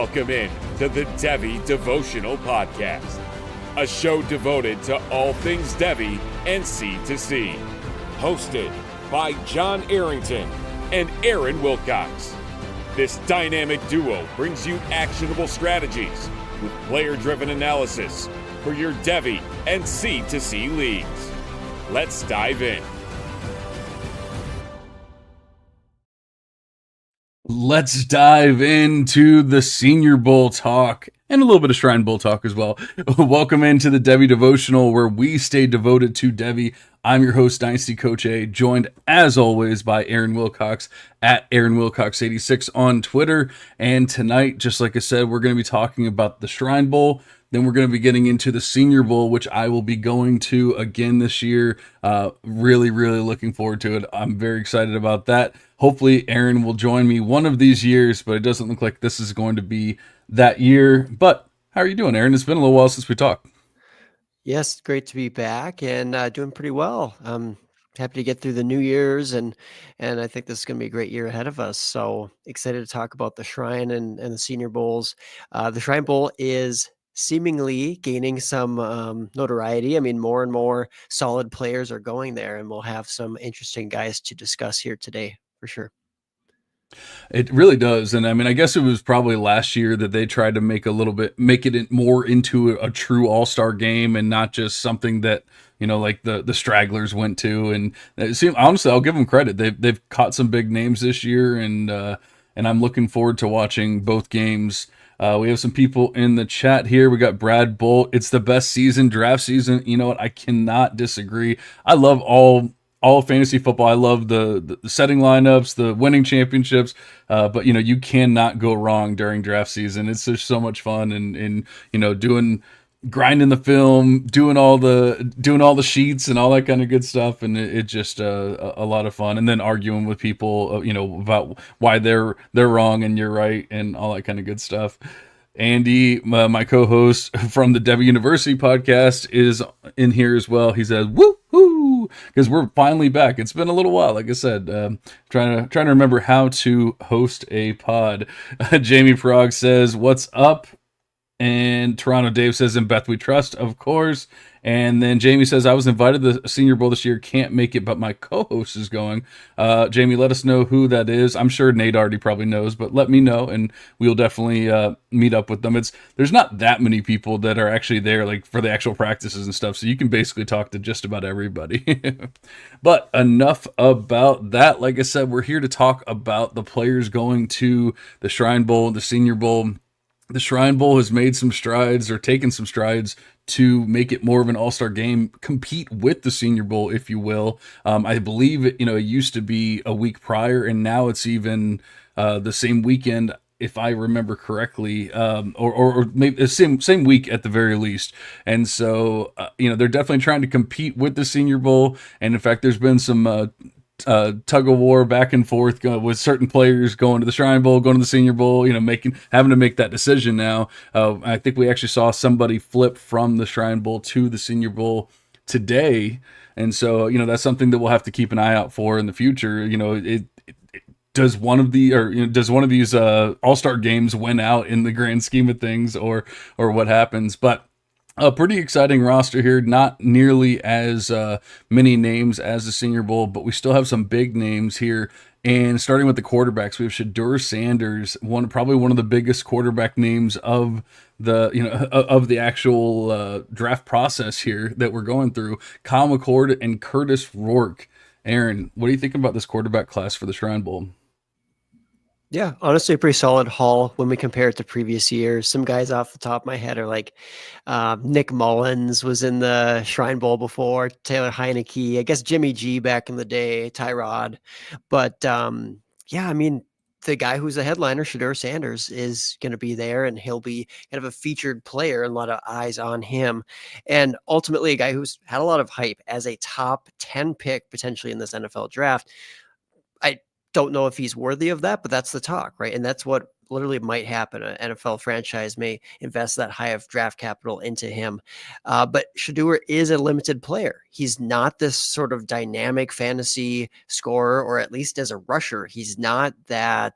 Welcome in to the Devy Devotional Podcast, a show devoted to all things Devy and C2C. Hosted by John Arrington and Aaron Wilcox. This dynamic duo brings you actionable strategies with player-driven analysis for your Devy and C2C leagues. Let's dive in. Let's dive into the Senior Bowl talk and a little bit of Shrine Bowl talk as well. Welcome into the Devy Devotional, where we stay devoted to Devy. I'm your host, Dynasty Coach A, joined as always by Aaron Wilcox at Aaron Wilcox 86 on Twitter. And tonight, just like I said, we're going to be talking about the Shrine Bowl. Then we're going to be getting into the Senior Bowl, which I will be going to again this year. Really looking forward to it. I'm very excited about that. Hopefully Aaron will join me one of these years, but it doesn't look like this is going to be that year. But how are you doing, Aaron? It's been a little while since we talked. Yes, great to be back and doing pretty well. Happy to get through the New Year's, and I think this is going to be a great year ahead of us. So excited to talk about the Shrine and the Senior Bowls. The Shrine Bowl is seemingly gaining some notoriety. I mean, more and more solid players are going there, and we'll have some interesting guys to discuss here today for sure. It really does. And I mean, I guess it was probably last year that they tried to make it more into a true all-star game and not just something that, you know, like the stragglers went to. And it seemed, honestly, I'll give them credit. They've caught some big names this year, and I'm looking forward to watching both games. We have some people in the chat here. We got Brad Bolt. It's the best draft season. You know what? I cannot disagree. I love all fantasy football. I love the setting lineups, the winning championships. But you know, you cannot go wrong during draft season. It's just so much fun, and you know, grinding the film, doing all the sheets and all that kind of good stuff, and it's just a lot of fun. And then arguing with people, you know, about why they're wrong and you're right, and all that kind of good stuff. Andy, my co-host from the Devy University podcast, is in here as well. He says, "Woo-hoo!" because we're finally back. It's been a little while, like I said. Trying to remember how to host a pod. Jamie Frog says, "What's up?" And Toronto Dave says, "In Beth we trust," of course. And then Jamie says, "I was invited to the Senior Bowl this year, can't make it, but my co-host is going." Jamie, let us know who that is. I'm sure Nate already probably knows, but let me know, and we'll definitely meet up with them. There's not that many people that are actually there, like for the actual practices and stuff, so you can basically talk to just about everybody. But enough about that. Like I said, we're here to talk about the players going to the Shrine Bowl, the Senior Bowl. The Shrine Bowl has made some strides, or taken some strides, to make it more of an all-star game, compete with the Senior Bowl, if you will. I believe it used to be a week prior, and now it's even the same weekend, if I remember correctly, or maybe the same week at the very least. And so, they're definitely trying to compete with the Senior Bowl. And in fact, there's been some tug of war back and forth with certain players going to the Shrine Bowl, going to the Senior Bowl, having to make that decision now. I think we actually saw somebody flip from the Shrine Bowl to the Senior Bowl today. And so, that's something that we'll have to keep an eye out for in the future. Does one of these all-star games win out in the grand scheme of things, or what happens? But a pretty exciting roster here. Not nearly as many names as the Senior Bowl, but we still have some big names here. And starting with the quarterbacks, we have Shedeur Sanders, probably one of the biggest quarterback names of the actual draft process here that we're going through. Kyle McCord and Curtis Rourke. Aaron, what do you think about this quarterback class for the Shrine Bowl? Yeah, honestly, a pretty solid haul when we compare it to previous years. Some guys off the top of my head are like Nick Mullins was in the Shrine Bowl before, Taylor Heineke, I guess Jimmy G back in the day, Tyrod. But yeah, I mean, the guy who's a headliner, Shedeur Sanders, is going to be there, and he'll be kind of a featured player and a lot of eyes on him. And ultimately, a guy who's had a lot of hype as a top 10 pick potentially in this NFL draft. I don't know if he's worthy of that, but that's the talk, right? And that's what literally might happen. An NFL franchise may invest that high of draft capital into him. But Shedeur is a limited player. He's not this sort of dynamic fantasy scorer, or at least as a rusher, he's not that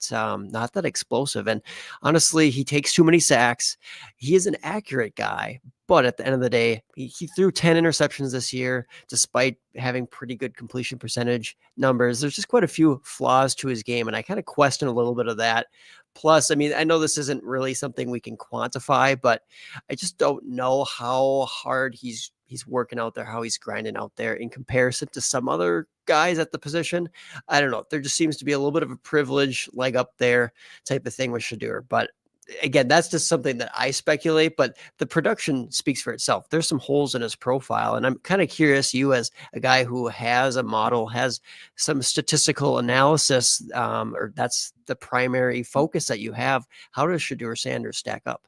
explosive. And honestly, he takes too many sacks. He is an accurate guy, but at the end of the day, he threw 10 interceptions this year, despite having pretty good completion percentage numbers. There's just quite a few flaws to his game, and I kind of question a little bit of that. Plus, I mean, I know this isn't really something we can quantify, but I just don't know how hard he's working out there, how he's grinding out there in comparison to some other guys at the position. I don't know. There just seems to be a little bit of a privilege leg up there type of thing with Shedeur. But again, that's just something that I speculate, but the production speaks for itself. There's some holes in his profile, and I'm kind of curious, you as a guy who has a model, has some statistical analysis, or that's the primary focus that you have. How does Shedeur Sanders stack up?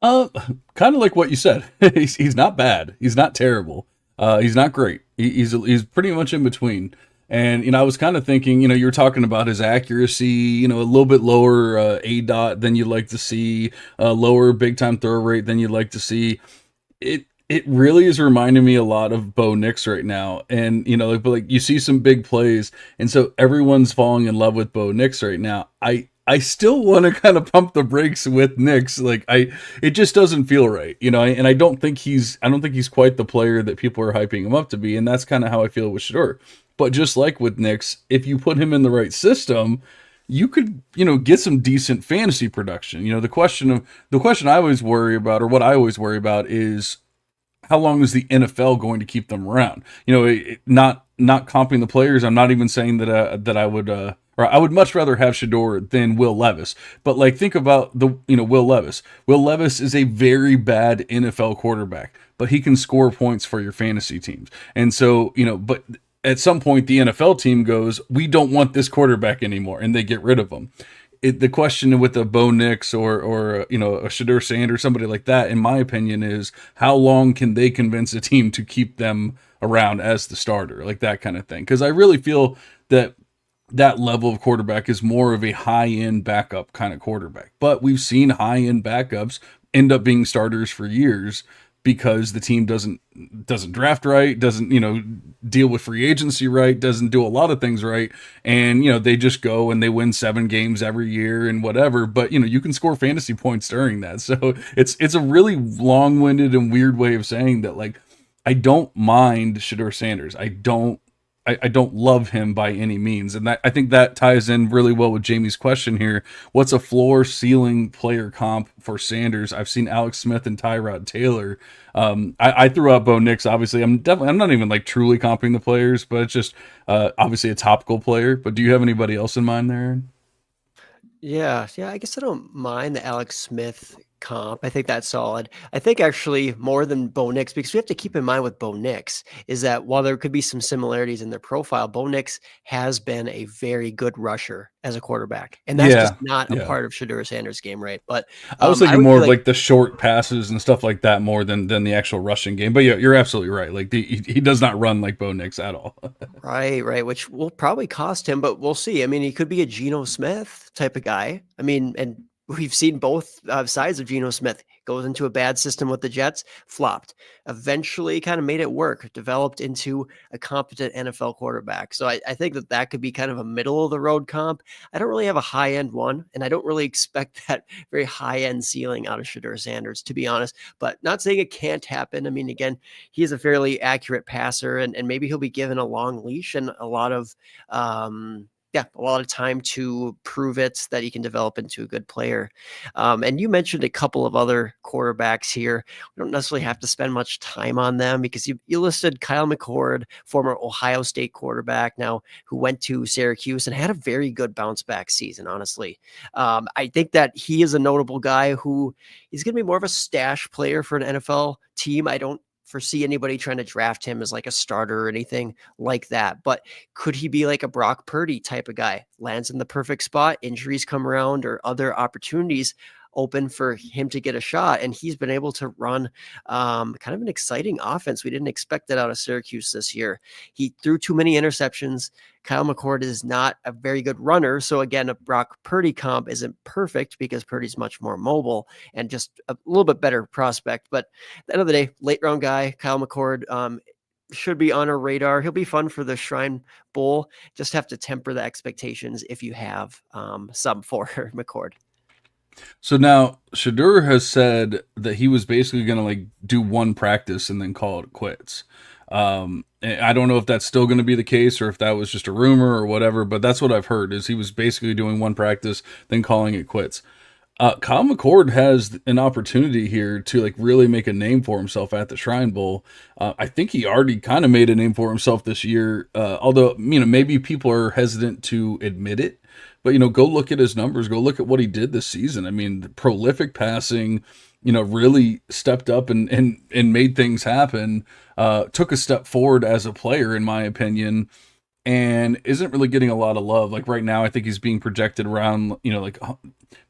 Kind of like what you said. He's not bad. He's not terrible. He's not great. He's pretty much in between. And, I was kind of thinking, you were talking about his accuracy, a little bit lower ADOT than you'd like to see, lower big time throw rate than you'd like to see. It really is reminding me a lot of Bo Nix right now. And, like you see some big plays. And so everyone's falling in love with Bo Nix right now. I still want to kind of pump the brakes with Nix. Like it just doesn't feel right, and I don't think he's quite the player that people are hyping him up to be. And that's kind of how I feel with Shedeur. But just like with Nix, if you put him in the right system, you could, get some decent fantasy production. The question I always worry about, or what I always worry about, is how long is the NFL going to keep them around? Not comping the players. I'm not even saying that I would, or I would much rather have Shedeur than Will Levis. But like, think about Will Levis. Will Levis is a very bad NFL quarterback, but he can score points for your fantasy teams. And so, but at some point the NFL team goes, we don't want this quarterback anymore, and they get rid of him. The question with a Bo Nix or a Shedeur Sanders, somebody like that, in my opinion, is how long can they convince a team to keep them around as the starter, like that kind of thing. Because I really feel that level of quarterback is more of a high-end backup kind of quarterback. But we've seen high-end backups end up being starters for years because the team doesn't draft right, doesn't, deal with free agency right, doesn't do a lot of things right. And, they just go and they win 7 games every year and whatever. But, you can score fantasy points during that. So it's a really long-winded and weird way of saying that, like, I don't mind Shedeur Sanders. I don't love him by any means. And I think that ties in really well with Jamie's question here. What's a floor ceiling player comp for Sanders? I've seen Alex Smith and Tyrod Taylor. I threw out Bo Nix. Obviously, I'm not even like truly comping the players, but it's just obviously a topical player. But do you have anybody else in mind there? Yeah. I guess I don't mind the Alex Smith comp. I think that's solid. I think actually more than Bo Nix, because we have to keep in mind with Bo Nix is that while there could be some similarities in their profile, Bo Nix has been a very good rusher as a quarterback. And that's just not a part of Shedeur Sanders' game, right? But I was thinking more of like the short passes and stuff like that more than the actual rushing game. But yeah, you're absolutely right. Like he does not run like Bo Nix at all. Right. Which will probably cost him, but we'll see. I mean, he could be a Geno Smith type of guy. I mean, and we've seen both sides of Geno Smith. Goes into a bad system with the Jets, flopped. Eventually kind of made it work, developed into a competent NFL quarterback. So I think that could be kind of a middle of the road comp. I don't really have a high end one, and I don't really expect that very high end ceiling out of Shedeur Sanders, to be honest, but not saying it can't happen. I mean, again, he is a fairly accurate passer, and maybe he'll be given a long leash and a lot of time to prove it that he can develop into a good player. And you mentioned a couple of other quarterbacks here. We don't necessarily have to spend much time on them because you listed Kyle McCord, former Ohio State quarterback now who went to Syracuse and had a very good bounce back season, honestly. I think that he is a notable guy who is going to be more of a stash player for an NFL team. I don't foresee anybody trying to draft him as like a starter or anything like that. But could he be like a Brock Purdy type of guy? Lands in the perfect spot, injuries come around or other opportunities open for him to get a shot. And he's been able to run kind of an exciting offense. We didn't expect that out of Syracuse this year. He threw too many interceptions. Kyle McCord is not a very good runner. So again, a Brock Purdy comp isn't perfect because Purdy's much more mobile and just a little bit better prospect. But at the end of the day, late round guy, Kyle McCord, should be on our radar. He'll be fun for the Shrine Bowl. Just have to temper the expectations if you have some for McCord. So now Shadur has said that he was basically going to like do one practice and then call it quits. And I don't know if that's still going to be the case or if that was just a rumor or whatever, but that's what I've heard is he was basically doing one practice, then calling it quits. Kyle McCord has an opportunity here to like really make a name for himself at the Shrine Bowl. I think he already kind of made a name for himself this year. Although, maybe people are hesitant to admit it, but go look at his numbers, go look at what he did this season. I mean, the prolific passing, really stepped up and made things happen, took a step forward as a player, in my opinion, and isn't really getting a lot of love. Like right now, I think he's being projected around, like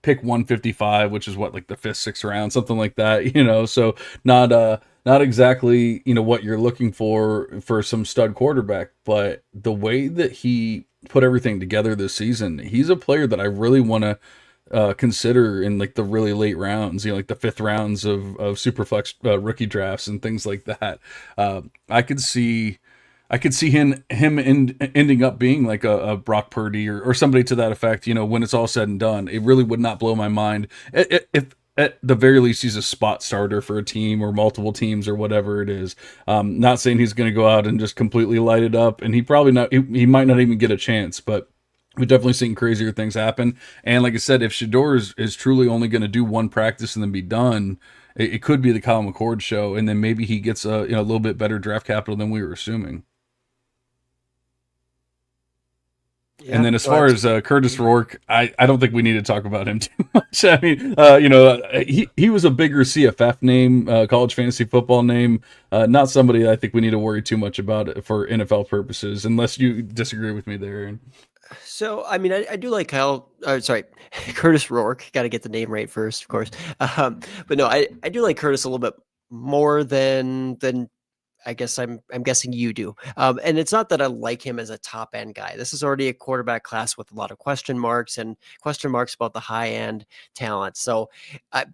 pick 155, which is what, like the 5th, 6th round, something like that, so not exactly, what you're looking for some stud quarterback, but the way that he put everything together this season, he's a player that I really want to consider in like the really late rounds, like the 5th rounds of Superflex rookie drafts and things like that. I could see him ending up being like a Brock Purdy or somebody to that effect, when it's all said and done. It really would not blow my mind if at the very least he's a spot starter for a team or multiple teams or whatever it is. Not saying he's going to go out and just completely light it up, and he might not even get a chance, but we've definitely seen crazier things happen. And like I said, if Shador is truly only going to do one practice and then be done, it could be the Kyle McCord show, and then maybe he gets a little bit better draft capital than we were assuming. Yeah, and then as far as Curtis Rourke, I don't think we need to talk about him too much. I mean, he was a bigger CFF name, college fantasy football name, not somebody I think we need to worry too much about for NFL purposes, unless you disagree with me there. So, I mean, I do like Curtis Rourke. Got to get the name right first, of course. But no, I do like Curtis a little bit more than I guess I'm guessing you do. And it's not that I like him as a top end guy. This is already a quarterback class with a lot of question marks about the high end talent. So,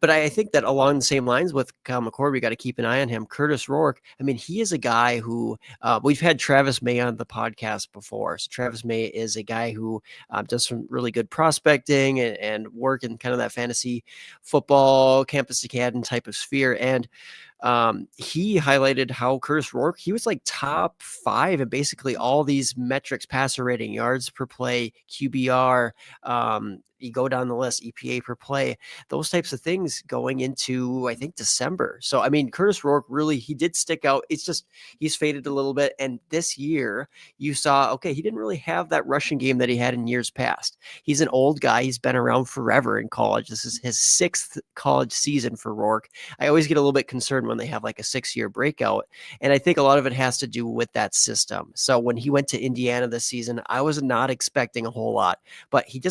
but I think that along the same lines with Kyle McCord, we got to keep an eye on him. Curtis Rourke, I mean, he is a guy who we've had Travis May on the podcast before. So Travis May is a guy who does some really good prospecting and work in kind of that fantasy football, campus academy type of sphere. And he highlighted how Curtis Rourke, he was like top 5 in basically all these metrics: passer rating, yards per play, QBR, you go down the list, EPA per play, those types of things going into, I think, December. So, I mean, Curtis Rourke really, he did stick out. It's just, he's faded a little bit. And this year you saw, okay, he didn't really have that rushing game that he had in years past. He's an old guy. He's been around forever in college. This is his 6th college season for Rourke. I always get a little bit concerned when they have like a 6-year breakout. And I think a lot of it has to do with that system. So when he went to Indiana this season, I was not expecting a whole lot, but he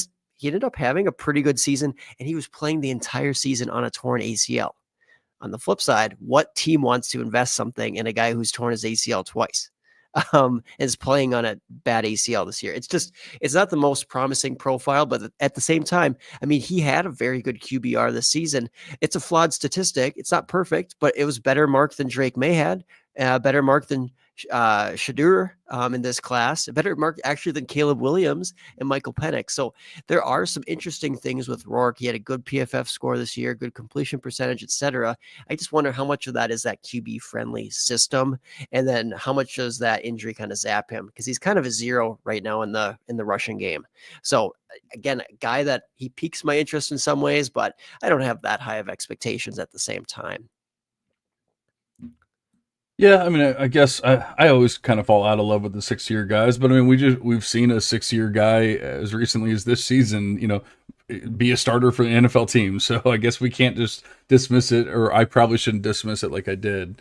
ended up having a pretty good season, and he was playing the entire season on a torn ACL. On the flip side, what team wants to invest something in a guy who's torn his ACL twice? Is playing on a bad ACL this year. It's not the most promising profile, but at the same time, I mean, he had a very good QBR this season. It's a flawed statistic. It's not perfect, but it was better mark than Drake May had, better mark than Shadur in this class, a better mark actually than Caleb Williams and Michael Penix. So there are some interesting things with Rourke. He had a good PFF score this year, good completion percentage, etc. I just wonder how much of that is that QB friendly system, and then how much does that injury kind of zap him, because he's kind of a zero right now in the rushing game. So again, a guy that he piques my interest in some ways, but I don't have that high of expectations at the same time. Yeah, I mean, I guess I always kind of fall out of love with the 6-year guys, but I mean, we've seen a 6-year guy as recently as this season, be a starter for the NFL team. So I guess we can't just dismiss it, or I probably shouldn't dismiss it like I did.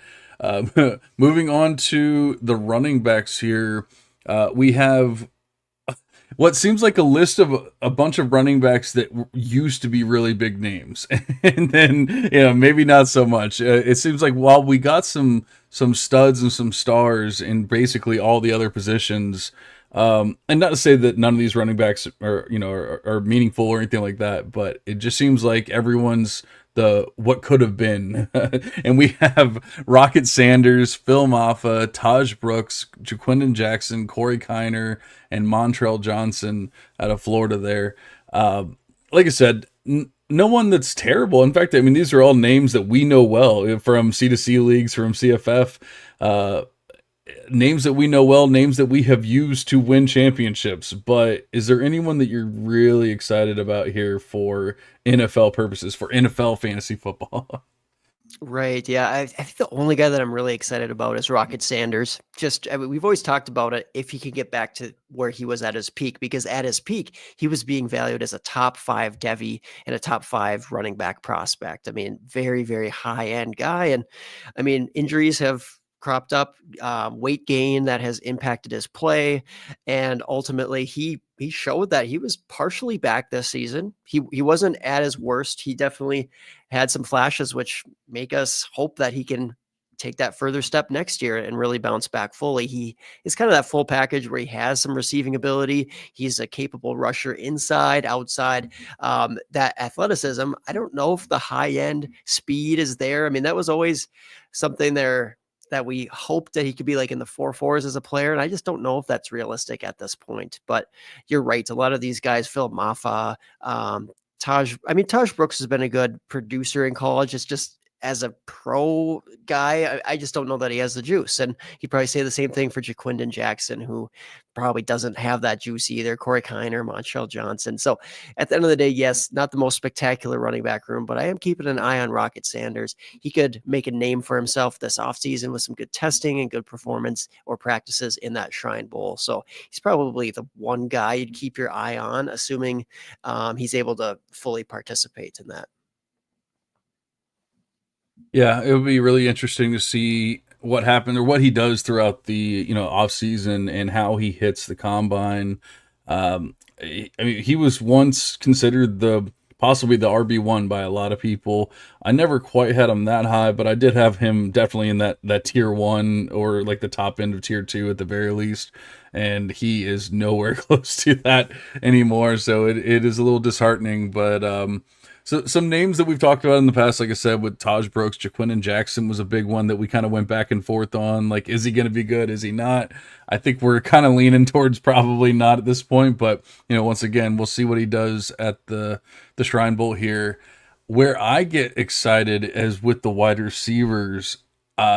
Moving on to the running backs here, we have what seems like a list of a bunch of running backs that used to be really big names, and then maybe not so much. It seems like while we got some studs and some stars in basically all the other positions, and not to say that none of these running backs are meaningful or anything like that, but it just seems like everyone's the what could have been. And we have Rocket Sanders, Phil Maffa, Taj Brooks, Jaquindon Jackson, Corey Kiner, and Montrell Johnson out of Florida there. Like I said, no one that's terrible. In fact, I mean, these are all names that we know well from C2C leagues, from CFF. Names that we know well, names that we have used to win championships. But is there anyone that you're really excited about here for NFL purposes, for NFL fantasy football? Right. Yeah. I think the only guy that I'm really excited about is Rocket Sanders. I mean, we've always talked about it if he could get back to where he was at his peak, because at his peak, he was being valued as a top 5 Devy and a top 5 running back prospect. I mean, very, very high end guy. And I mean, injuries have cropped up, weight gain that has impacted his play, and ultimately he showed that he was partially back this season. He wasn't at his worst. He definitely had some flashes, which make us hope that he can take that further step next year and really bounce back fully. He is kind of that full package where he has some receiving ability. He's a capable rusher inside, outside. That athleticism, I don't know if the high end speed is there. I mean, that was always something there that we hoped that he could be like in the 4.4s as a player. And I just don't know if that's realistic at this point, but you're right. A lot of these guys, Phil Maffa, Taj Brooks has been a good producer in college. It's just as a pro guy, I just don't know that he has the juice. And he'd probably say the same thing for Jaquindon Jackson, who probably doesn't have that juice either. Corey Kiner, Montrell Johnson. So at the end of the day, yes, not the most spectacular running back room, but I am keeping an eye on Rocket Sanders. He could make a name for himself this offseason with some good testing and good performance or practices in that Shrine Bowl. So he's probably the one guy you'd keep your eye on, assuming he's able to fully participate in that. Yeah, it would be really interesting to see what happened or what he does throughout the off season and how he hits the combine. I mean, he was once considered possibly the RB1 by a lot of people. I never quite had him that high, but I did have him definitely in that tier 1 or like the top end of tier 2 at the very least. And he is nowhere close to that anymore. So it is a little disheartening, but so some names that we've talked about in the past, like I said, with Taj Brooks, Jaquindon Jackson was a big one that we kind of went back and forth on. Like, is he going to be good? Is he not? I think we're kind of leaning towards probably not at this point. But, once again, we'll see what he does at the Shrine Bowl here. Where I get excited is with the wide receivers,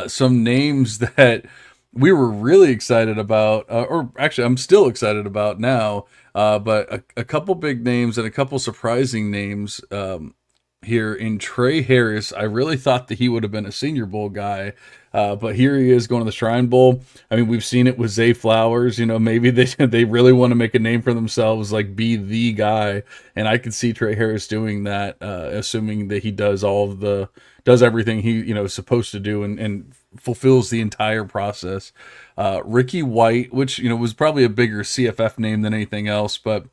some names that we were really excited about, or actually I'm still excited about now. But a couple big names and a couple surprising names here in Trey Harris. I really thought that he would have been a Senior Bowl guy, but here he is going to the Shrine Bowl. I mean, we've seen it with Zay Flowers. Maybe they really want to make a name for themselves, like be the guy. And I could see Trey Harris doing that, assuming that he does everything he is supposed to do and fulfills the entire process. Ricky White, which was probably a bigger CFF name than anything else, but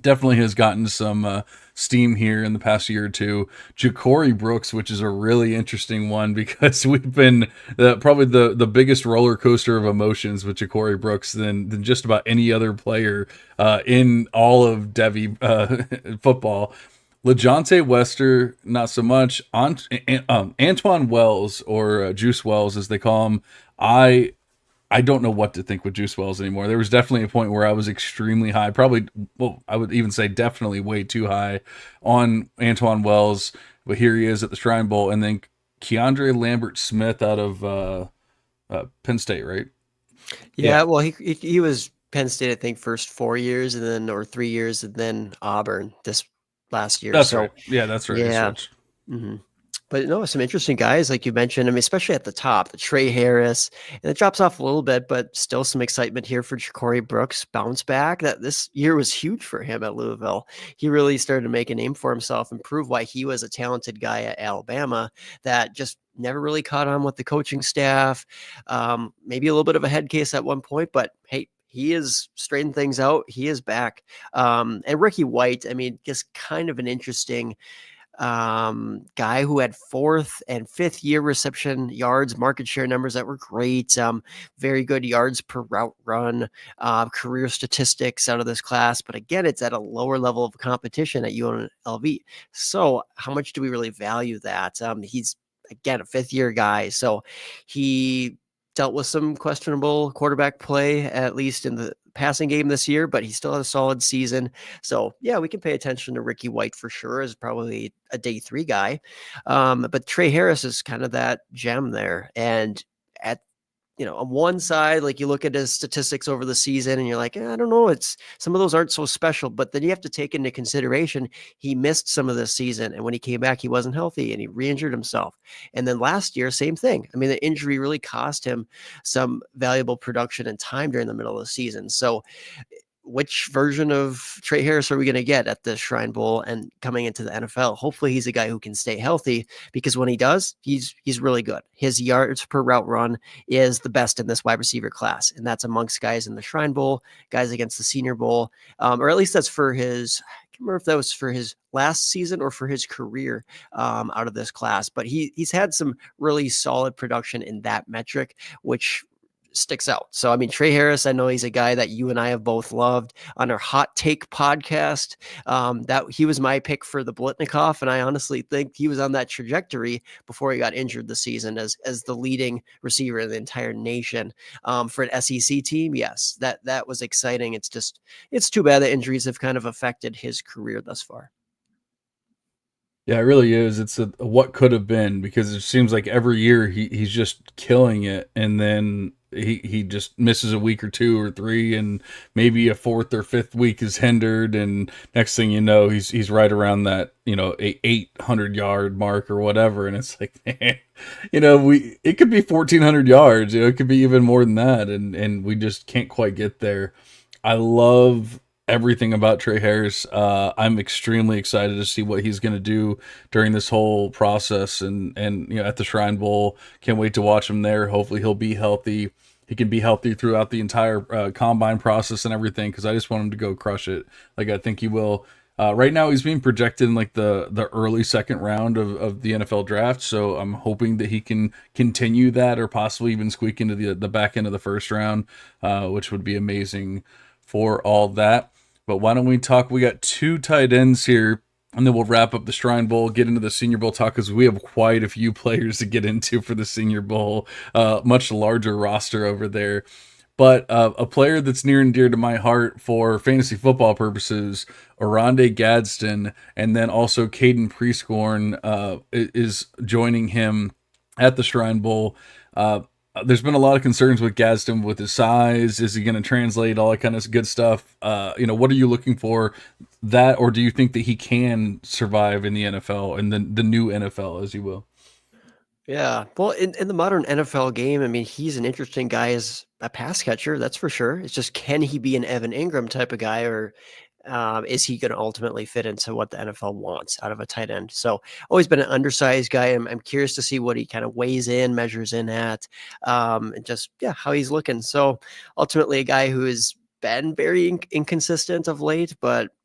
definitely has gotten some steam here in the past year or two. Ja'Cory Brooks, which is a really interesting one because we've been probably the biggest roller coaster of emotions with Ja'Cory Brooks than just about any other player in all of Devy football. LeJohntay Wester, not so much. Antoine Wells, or Juice Wells as they call him, I don't know what to think with Juice Wells anymore. There was definitely a point where I was extremely high, I would even say definitely way too high on Antoine Wells, but here he is at the Shrine Bowl. And then Keandre Lambert-Smith out of Penn State, right? Yeah, well, he was Penn State, I think, first 4 years or 3 years, and then Auburn this last year. That's right. Yeah, that's right. Yeah. But no, some interesting guys, like you mentioned. I mean, especially at the top, the Trey Harris, and it drops off a little bit, but still some excitement here for Ja'Cory Brooks bounce back. That this year was huge for him at Louisville. He really started to make a name for himself and prove why he was a talented guy at Alabama that just never really caught on with the coaching staff. Maybe a little bit of a head case at one point, but hey, he is straightening things out. He is back. And Ricky White, I mean, just kind of an interesting guy who had 4th and 5th year reception yards, market share numbers that were great. Very good yards per route run, career statistics out of this class. But again, it's at a lower level of competition at UNLV. So how much do we really value that? He's, again, a 5th year guy. So he dealt with some questionable quarterback play, at least in the passing game this year, but he still had a solid season. So yeah, we can pay attention to Ricky White for sure as probably a day 3 guy. But Trey Harris is kind of that gem there. And at, on one side, like you look at his statistics over the season and you're like, I don't know, it's some of those aren't so special, but then you have to take into consideration he missed some of this season. And when he came back, he wasn't healthy and he re-injured himself. And then last year, same thing. I mean, the injury really cost him some valuable production and time during the middle of the season. So which version of Trey Harris are we going to get at the Shrine Bowl and coming into the NFL? Hopefully he's a guy who can stay healthy, because when he does, he's really good. His yards per route run is the best in this wide receiver class. And that's amongst guys in the Shrine Bowl, guys against the Senior Bowl, or at least that's for his, I can't remember if that was for his last season or for his career out of this class, but he's had some really solid production in that metric, which sticks out. So, I mean, Trey Harris, I know he's a guy that you and I have both loved on our Hot Take podcast. That he was my pick for the Blitnikoff, and I honestly think he was on that trajectory before he got injured this season as the leading receiver in the entire nation. For an SEC team, yes, that was exciting. It's too bad that injuries have kind of affected his career thus far. Yeah, it really is. It's a what could have been, because it seems like every year he's just killing it, and then he just misses a week or 2 or 3, and maybe a 4th or 5th week is hindered, and next thing you know, he's right around that 800-yard mark or whatever, and it's like, man, it could be 1,400 yards, it could be even more than that, and we just can't quite get there. I love everything about Trey Harris. I'm extremely excited to see what he's going to do during this whole process, and at the Shrine Bowl. Can't wait to watch him there. Hopefully he'll be healthy. He can be healthy throughout the entire combine process and everything, because I just want him to go crush it. Like I think he will. Right now he's being projected in like the early 2nd round of the NFL draft, so I'm hoping that he can continue that, or possibly even squeak into the back end of the 1st round, which would be amazing for all that. But why don't we talk? We got 2 tight ends here, and then we'll wrap up the Shrine Bowl, get into the Senior Bowl talk, because we have quite a few players to get into for the Senior Bowl, much larger roster over there. But a player that's near and dear to my heart for fantasy football purposes, Oronde Gadsden, and then also Caden Prescorn is joining him at the Shrine Bowl. There's been a lot of concerns with Gadsden with his size. Is he going to translate? All that kind of good stuff. What are you looking for? That, or do you think that he can survive in the NFL and the new NFL, as you will? Yeah. Well, in the modern NFL game, I mean, he's an interesting guy as a pass catcher, that's for sure. It's just, can he be an Evan Ingram type of guy, or is he going to ultimately fit into what the NFL wants out of a tight end? So always been an undersized guy. I'm curious to see what he kind of weighs in, measures in at, and just, how he's looking. So ultimately a guy who has been very inconsistent of late,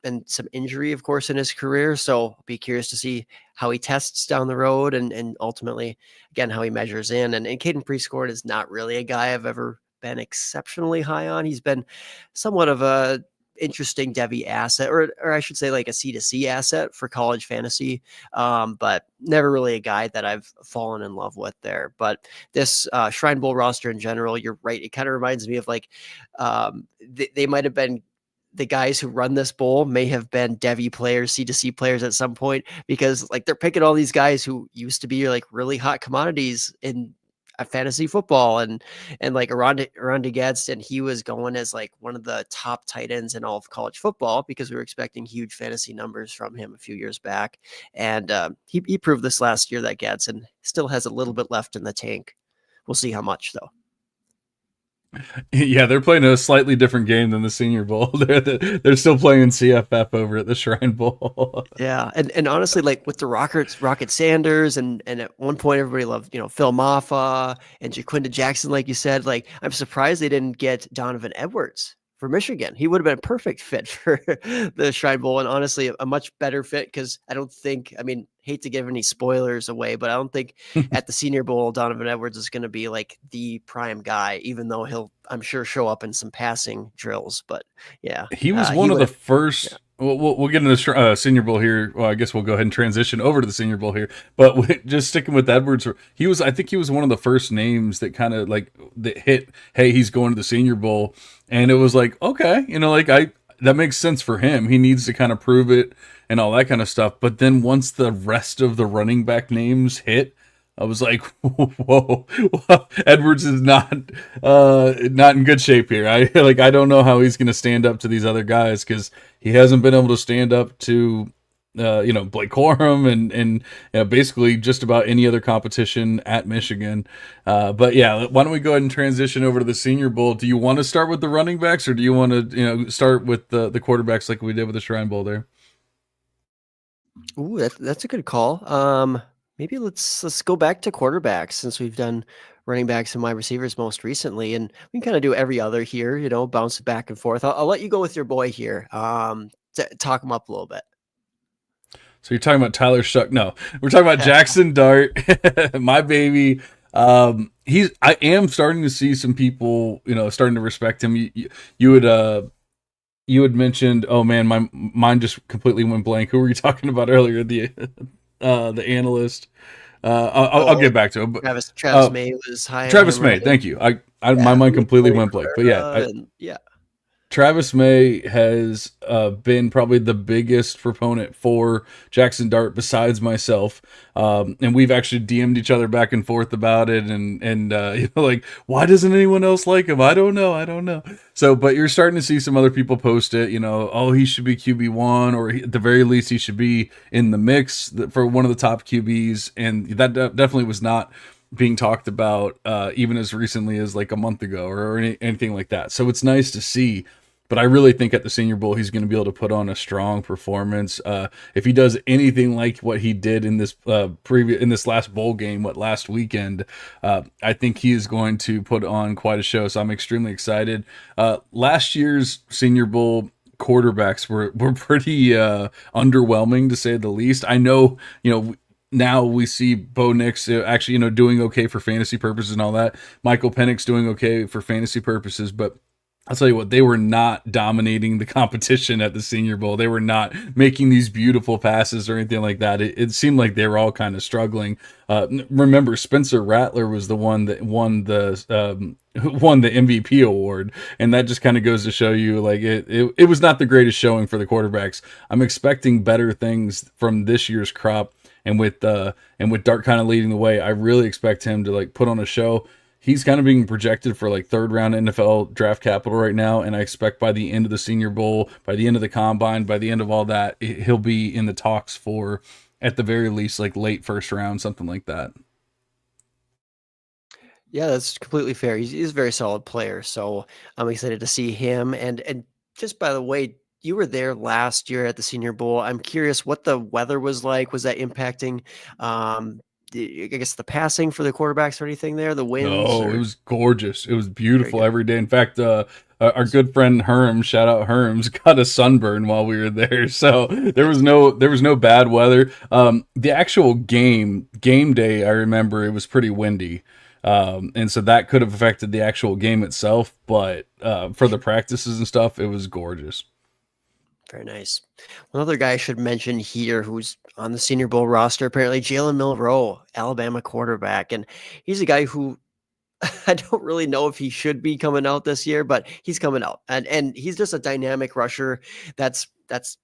and some injury, of course, in his career. So I'll be curious to see how he tests down the road, and ultimately, again, how he measures in. And Caden Prescorn is not really a guy I've ever been exceptionally high on. He's been somewhat of a interesting Devy asset, or I should say like a C2C asset for college fantasy, but never really a guy that I've fallen in love with there. But this Shrine Bowl roster in general, you're right, it kind of reminds me of like they might have been, the guys who run this bowl may have been Devy players, C2C players at some point, because like they're picking all these guys who used to be like really hot commodities in fantasy football, and like Oronde Gadsden, he was going as like one of the top tight ends in all of college football, because we were expecting huge fantasy numbers from him a few years back, and he proved this last year that Gadsden still has a little bit left in the tank. We'll see how much though. Yeah, they're playing a slightly different game than the Senior Bowl. They're still playing CFF over at the Shrine Bowl. Yeah, and honestly, like with the Rocket Sanders, and at one point everybody loved, Phil Maffa and Jaquinda Jackson, like you said. Like, I'm surprised they didn't get Donovan Edwards for Michigan. He would have been a perfect fit for the Shrine Bowl, and honestly, a much better fit because I mean, hate to give any spoilers away, but I don't think at the Senior Bowl Donovan Edwards is going to be like the prime guy, even though I'm sure, show up in some passing drills. But yeah, He was one of the first. Yeah. We'll get into the Senior Bowl here. Well, I guess we'll go ahead and transition over to the Senior Bowl here. But just sticking with Edwards, I think he was one of the first names that kind of like that hit. Hey, he's going to the Senior Bowl, and it was like, okay, that makes sense for him. He needs to kind of prove it and all that kind of stuff. But then once the rest of the running back names hit, I was like, whoa, Edwards is not in good shape here. I don't know how he's going to stand up to these other guys because he hasn't been able to stand up to Blake Corum and basically just about any other competition at Michigan. But yeah, why don't we go ahead and transition over to the Senior Bowl? Do you want to start with the running backs, or do you want to start with the quarterbacks like we did with the Shrine Bowl there? Ooh, that's a good call. Maybe let's go back to quarterbacks since we've done running backs and wide receivers most recently, and we can kind of do every other here. Bounce it back and forth. I'll let you go with your boy here. Talk him up a little bit. So you're talking about Tyler Shuck? No, we're talking about Jackson Dart, my baby. I am starting to see some people, starting to respect him. You had mentioned, oh man, my mind just completely went blank. Who were you talking about earlier? The analyst. I'll get back to him. But Travis May was high. Travis May, thank you. My mind completely went blank. But yeah, Travis May has been probably the biggest proponent for Jackson Dart besides myself. And we've actually DM'd each other back and forth about it. And like, why doesn't anyone else like him? I don't know. So, but you're starting to see some other people post it, oh, he should be QB1, or at the very least, he should be in the mix for one of the top QBs. And that definitely was not being talked about even as recently as like a month ago or anything like that. So it's nice to see. But I really think at the Senior Bowl, he's going to be able to put on a strong performance. If he does anything like what he did in this last bowl game, last weekend, I think he is going to put on quite a show. So I'm extremely excited. Last year's Senior Bowl quarterbacks were pretty underwhelming, to say the least. I know, now we see Bo Nix actually, doing okay for fantasy purposes and all that. Michael Penix doing okay for fantasy purposes, but I'll tell you what, they were not dominating the competition at the Senior Bowl. They were not making these beautiful passes or anything like that. It seemed like they were all kind of struggling. Remember, Spencer Rattler was the one that won the MVP award, and that just kind of goes to show you, like, it was not the greatest showing for the quarterbacks. I'm expecting better things from this year's crop, and with Dart kind of leading the way, I really expect him to like put on a show. He's kind of being projected for like third round NFL draft capital right now. And I expect by the end of the Senior Bowl, by the end of the combine, by the end of all that, he'll be in the talks for, at the very least, like late first round, something like that. Yeah, that's completely fair. He's a very solid player. So I'm excited to see him. And just by the way, you were there last year at the Senior Bowl. I'm curious what the weather was like. Was that impacting I guess the passing for the quarterbacks or anything there? The winds? Oh, it was gorgeous. It was beautiful every day. In fact, our good friend Herm, shout out Herms, got a sunburn while we were there. So there was no bad weather. The actual game day, I remember it was pretty windy. And so that could have affected the actual game itself, but for the practices and stuff, it was gorgeous. Very nice. One other guy I should mention here who's on the Senior Bowl roster, apparently Jalen Milroe, Alabama quarterback. And he's a guy who I don't really know if he should be coming out this year, but he's coming out. And he's just a dynamic rusher. That's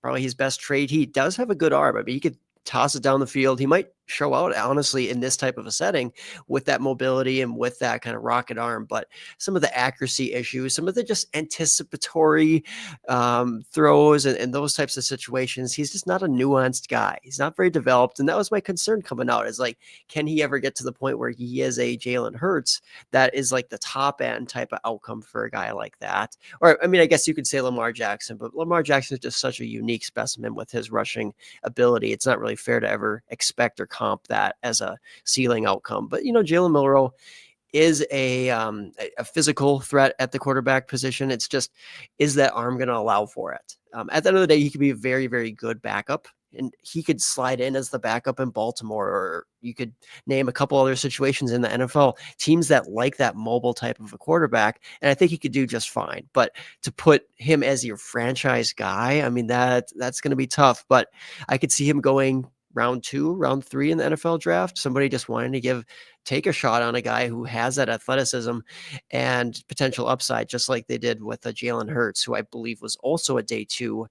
probably his best trait. He does have a good arm. I mean, he could toss it down the field. He might show out, honestly, in this type of a setting with that mobility and with that kind of rocket arm. But some of the accuracy issues, some of the just anticipatory throws and those types of situations, he's just not a nuanced guy. He's not very developed. And that was my concern coming out, is like, can he ever get to the point where he is a Jalen Hurts that is like the top end type of outcome for a guy like that? Or, I mean, I guess you could say Lamar Jackson, but Lamar Jackson is just such a unique specimen with his rushing ability. It's not really fair to ever expect or comp that as a ceiling outcome. But, Jalen Milroe is a physical threat at the quarterback position. It's just, is that arm going to allow for it? At the end of the day, he could be a very, very good backup, and he could slide in as the backup in Baltimore, or you could name a couple other situations in the NFL, teams that like that mobile type of a quarterback. And I think he could do just fine, but to put him as your franchise guy, I mean, that's going to be tough, but I could see him going round 2, round 3 in the NFL draft. Somebody just wanting to take a shot on a guy who has that athleticism and potential upside, just like they did with Jalen Hurts, who I believe was also a day 2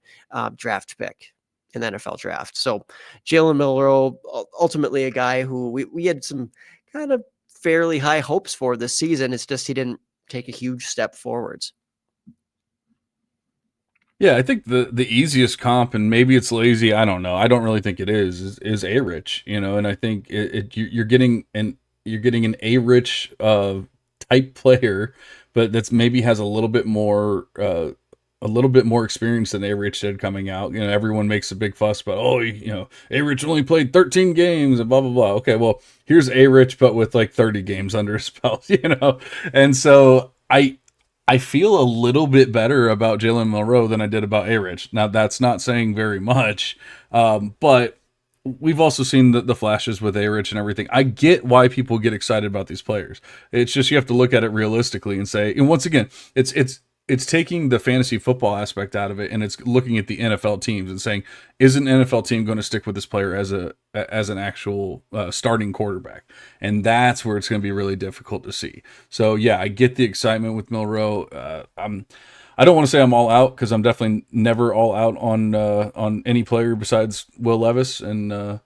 draft pick in the NFL draft. So Jalen Milroe, ultimately a guy who we had some kind of fairly high hopes for this season. It's just he didn't take a huge step forwards. Yeah, I think the easiest comp, and maybe it's lazy, I don't know. I don't really think it is A-Rich, and I think you're getting an A-Rich type player, but that's maybe has a little bit more experience than A-Rich did coming out. Everyone makes a big fuss about, A-Rich only played 13 games and blah blah blah. Okay, well, here's A-Rich but with like 30 games under his belt, And so I feel a little bit better about Jalen Milroe than I did about A-Rich. Now, that's not saying very much, but we've also seen the flashes with A-Rich and everything. I get why people get excited about these players. It's just you have to look at it realistically and say, and once again, it's taking the fantasy football aspect out of it, and it's looking at the NFL teams and saying, is an NFL team going to stick with this player as an actual starting quarterback? And that's where it's going to be really difficult to see. So yeah, I get the excitement with Milroe. I don't want to say I'm all out, because I'm definitely never all out on any player besides Will Levis and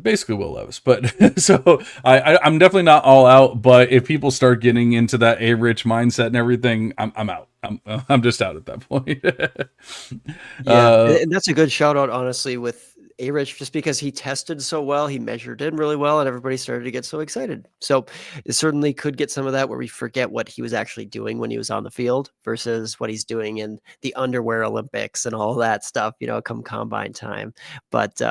basically Will Levis. But so I'm definitely not all out. But if people start getting into that A-Rich mindset and everything, I'm out. I'm just out at that point. And that's a good shout out, honestly, with A-Rich, just because he tested so well, he measured in really well, and everybody started to get so excited. So it certainly could get some of that where we forget what he was actually doing when he was on the field versus what he's doing in the underwear Olympics and all that stuff, come combine time. But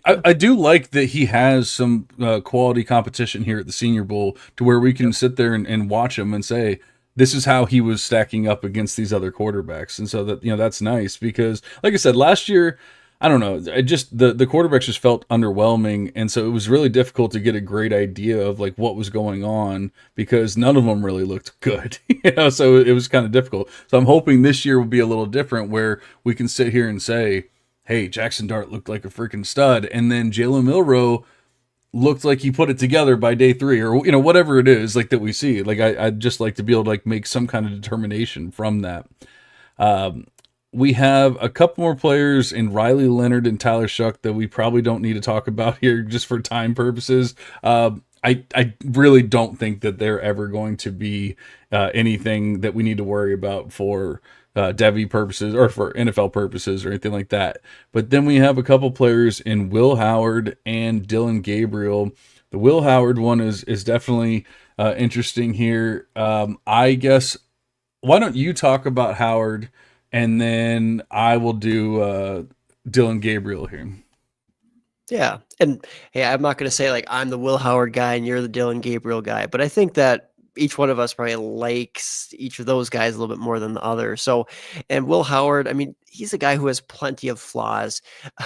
I do like that he has some quality competition here at the Senior Bowl, to where we can sit there and watch him and say, this is how he was stacking up against these other quarterbacks. And so that, that's nice, because like I said, last year, I don't know, the quarterbacks just felt underwhelming. And so it was really difficult to get a great idea of like what was going on, because none of them really looked good, so it was kind of difficult. So I'm hoping this year will be a little different, where we can sit here and say, hey, Jackson Dart looked like a freaking stud, and then Jalen Milroe looked like he put it together by day 3, or whatever it is like that we see. Like I'd just like to be able to like make some kind of determination from that. We have a couple more players in Riley Leonard and Tyler Shuck that we probably don't need to talk about here, just for time purposes. I really don't think that they're ever going to be anything that we need to worry about for Devy purposes or for NFL purposes or anything like that. But then we have a couple players in Will Howard and Dylan Gabriel. The Will Howard one is definitely interesting here. I guess, why don't you talk about Howard, and then I will do Dylan Gabriel here. Yeah. And hey, I'm not going to say like I'm the Will Howard guy and you're the Dylan Gabriel guy, but I think that each one of us probably likes each of those guys a little bit more than the other. So, and Will Howard, I mean, he's a guy who has plenty of flaws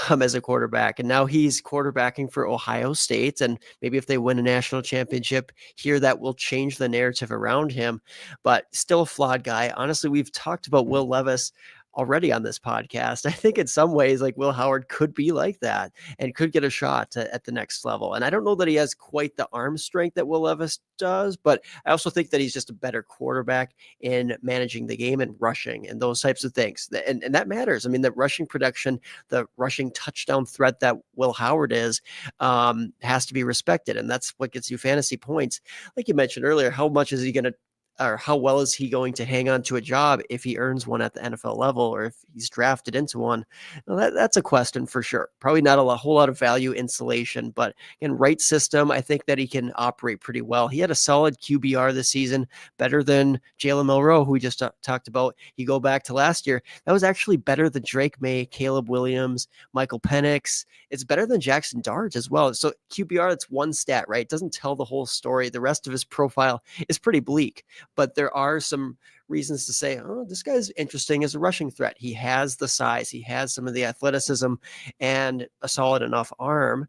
as a quarterback, and now he's quarterbacking for Ohio State. And maybe if they win a national championship here, that will change the narrative around him, but still a flawed guy. Honestly, we've talked about Will Levis already on this podcast. I think in some ways, like Will Howard could be like that and could get a shot at the next level. And I don't know that he has quite the arm strength that Will Levis does, but I also think that he's just a better quarterback in managing the game and rushing and those types of things. And that matters. I mean, the rushing production, the rushing touchdown threat that Will Howard is, has to be respected. And that's what gets you fantasy points. Like you mentioned earlier, how much is he going to, or how well is he going to hang on to a job if he earns one at the NFL level, or if he's drafted into one? Well, that's a question for sure. Probably not a whole lot of value insulation, but in right system, I think that he can operate pretty well. He had a solid QBR this season, better than Jalen Milroe, who we just talked about. You go back to last year, that was actually better than Drake May, Caleb Williams, Michael Penix. It's better than Jackson Dart as well. So QBR, that's one stat, right? It doesn't tell the whole story. The rest of his profile is pretty bleak. But there are some reasons to say, oh, this guy's interesting as a rushing threat. He has the size, he has some of the athleticism and a solid enough arm.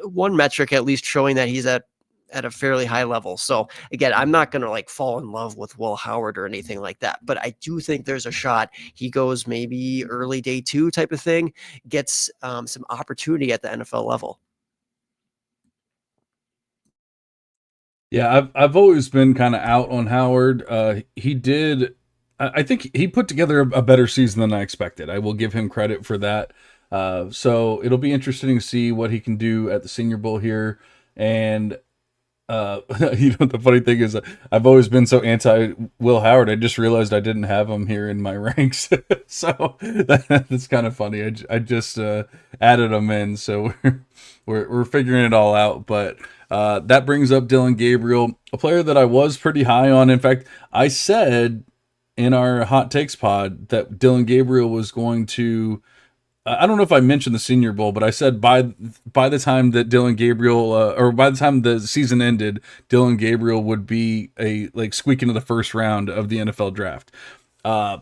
One metric at least showing that he's at a fairly high level. So again, I'm not going to like fall in love with Will Howard or anything like that, but I do think there's a shot he goes maybe early day 2 type of thing, gets some opportunity at the NFL level. Yeah, I've always been kind of out on Howard. I think he put together a better season than I expected. I will give him credit for that. So it'll be interesting to see what he can do at the Senior Bowl here. And the funny thing is, I've always been so anti Will Howard. I just realized I didn't have him here in my ranks, so that's kind of funny. I just added him in, so we're figuring it all out. But that brings up Dylan Gabriel, a player that I was pretty high on. In fact, I said in our Hot Takes pod that Dylan Gabriel was going to. I don't know if I mentioned the Senior Bowl, but I said by the time that Dylan Gabriel, or by the time the season ended, Dylan Gabriel would be squeak into the first round of the NFL draft. I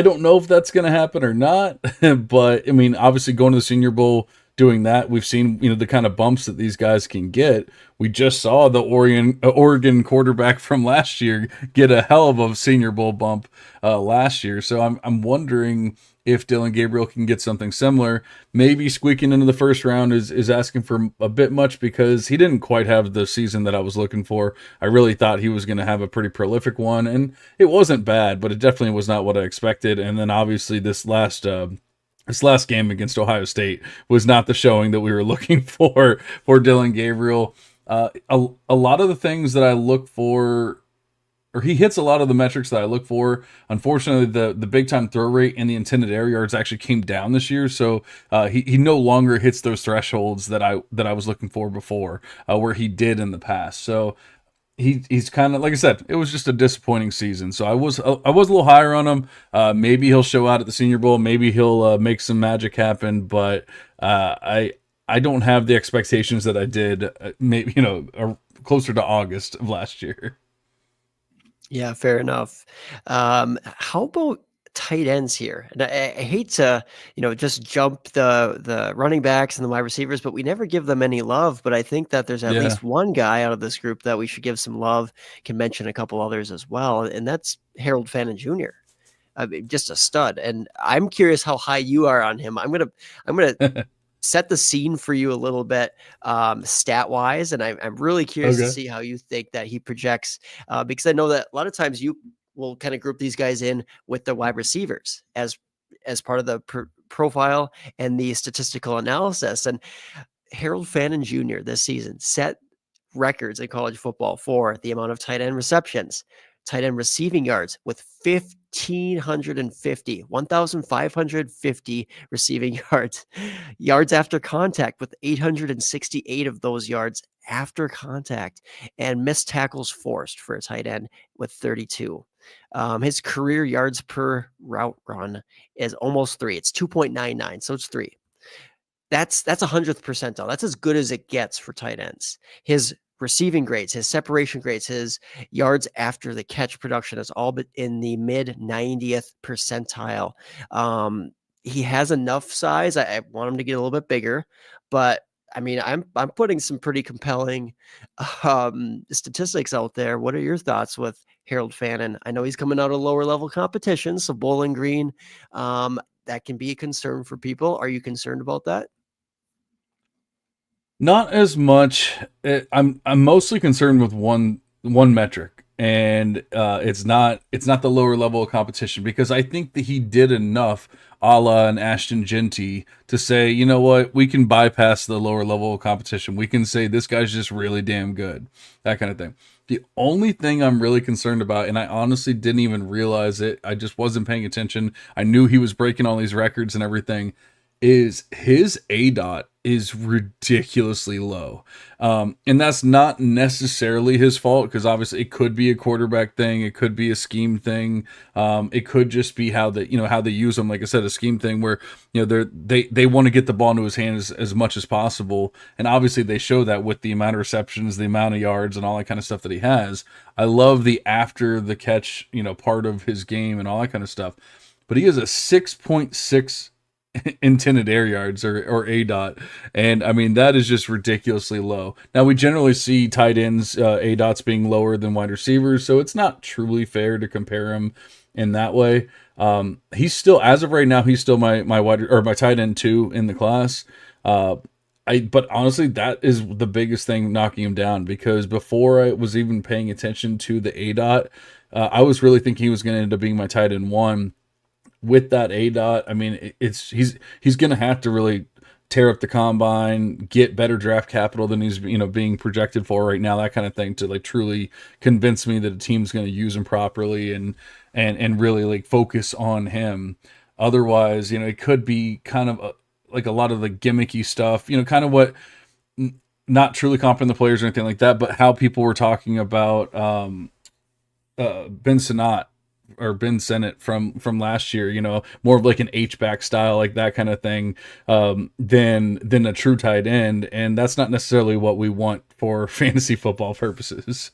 don't know if that's going to happen or not, but I mean, obviously going to the Senior Bowl, doing that, we've seen the kind of bumps that these guys can get. We just saw the Oregon quarterback from last year get a hell of a Senior Bowl bump last year. So I'm wondering if Dylan Gabriel can get something similar. Maybe squeaking into the first round is asking for a bit much, because he didn't quite have the season that I was looking for. I really thought he was going to have a pretty prolific one, and it wasn't bad, but it definitely was not what I expected. And then obviously this last game against Ohio State was not the showing that we were looking for Dylan Gabriel. A lot of the things that I look for, or he hits a lot of the metrics that I look for. Unfortunately, the big time throw rate and the intended air yards actually came down this year, so he no longer hits those thresholds that I was looking for before, where he did in the past. So he's kind of, like I said, it was just a disappointing season. So I was a little higher on him. Maybe he'll show out at the Senior Bowl. Maybe he'll make some magic happen. But I don't have the expectations that I did. Maybe closer to August of last year. Yeah, fair enough. How about tight ends here? And I hate to, just jump the running backs and the wide receivers, but we never give them any love. But I think that there's at least one guy out of this group that we should give some love. Can mention a couple others as well, and that's Harold Fannin Jr. I mean, just a stud. And I'm curious how high you are on him. I'm gonna set the scene for you a little bit, stat wise. And I'm really curious to see how you think that he projects, because I know that a lot of times you will kind of group these guys in with the wide receivers as part of the profile and the statistical analysis. And Harold Fannin Jr. this season set records in college football for the amount of tight end receptions, tight end receiving yards with 1,550 receiving yards after contact, with 868 of those yards after contact, and missed tackles forced for a tight end with 32. His career yards per route run is almost 3. It's 2.99, so it's 3. That's 100th percentile. That's as good as it gets for tight ends. His receiving grades, his separation grades, his yards after the catch production is all but in the mid 90th percentile. He has enough size. I want him to get a little bit bigger, but I mean, I'm putting some pretty compelling statistics out there. What are your thoughts with Harold Fannin? I know he's coming out of lower level competition, so Bowling Green, that can be a concern for people. Are you concerned about that? Not as much. I'm mostly concerned with one metric, and it's not the lower level of competition, because I think that he did enough, a la an Ashton Genty, to say, you know what, we can bypass the lower level of competition. We can say this guy's just really damn good, that kind of thing. The only thing I'm really concerned about, and I honestly didn't even realize it, I just wasn't paying attention. I knew he was breaking all these records and everything, is his A dot is ridiculously low. And that's not necessarily his fault, because obviously it could be a quarterback thing, it could be a scheme thing, it could just be how they use him. Like I said, a scheme thing where they want to get the ball into his hands as much as possible, and obviously they show that with the amount of receptions, the amount of yards, and all that kind of stuff that he has. I love the after the catch part of his game and all that kind of stuff, but he has a 6.6 intended air yards, or A dot, and I mean that is just ridiculously low. Now we generally see tight ends A dots being lower than wide receivers, so it's not truly fair to compare him in that way. He's still, as of right now, he's still my tight end 2 in the class. But honestly, that is the biggest thing knocking him down, because before I was even paying attention to the A dot, I was really thinking he was going to end up being my tight end 1. With that A dot, I mean, he's going to have to really tear up the combine, get better draft capital than he's being projected for right now, that kind of thing, to like truly convince me that a team's going to use him properly and really like focus on him. Otherwise, it could be kind of like a lot of the gimmicky stuff, kind of what, not truly competent the players or anything like that, but how people were talking about Ben Sinnott or Ben Sennett from last year, more of like an H-back style, like that kind of thing, than a true tight end. And that's not necessarily what we want for fantasy football purposes.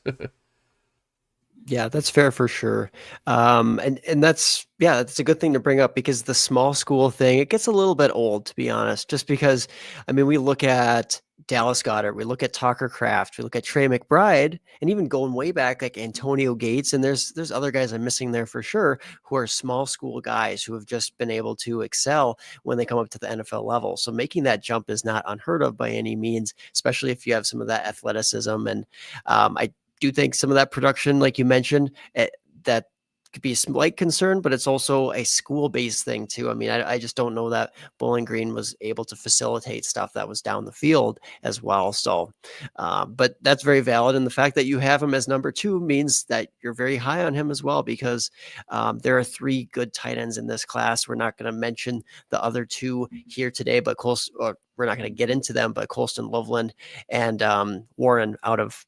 Yeah, that's fair for sure. And that's a good thing to bring up, because the small school thing, it gets a little bit old, to be honest, just because, I mean, we look at Dallas Goedert, we look at Tucker Kraft, we look at Trey McBride, and even going way back, like Antonio Gates, and there's other guys I'm missing there for sure, who are small school guys who have just been able to excel when they come up to the NFL level. So making that jump is not unheard of by any means, especially if you have some of that athleticism. And I do think some of that production, like you mentioned, that could be a slight concern, but it's also a school-based thing too. I mean, I just don't know that Bowling Green was able to facilitate stuff that was down the field as well. So, but that's very valid. And the fact that you have him as number 2 means that you're very high on him as well, because there are 3 good tight ends in this class. We're not going to mention the other 2 here today, but we're not going to get into them, but Colston Loveland and Warren out of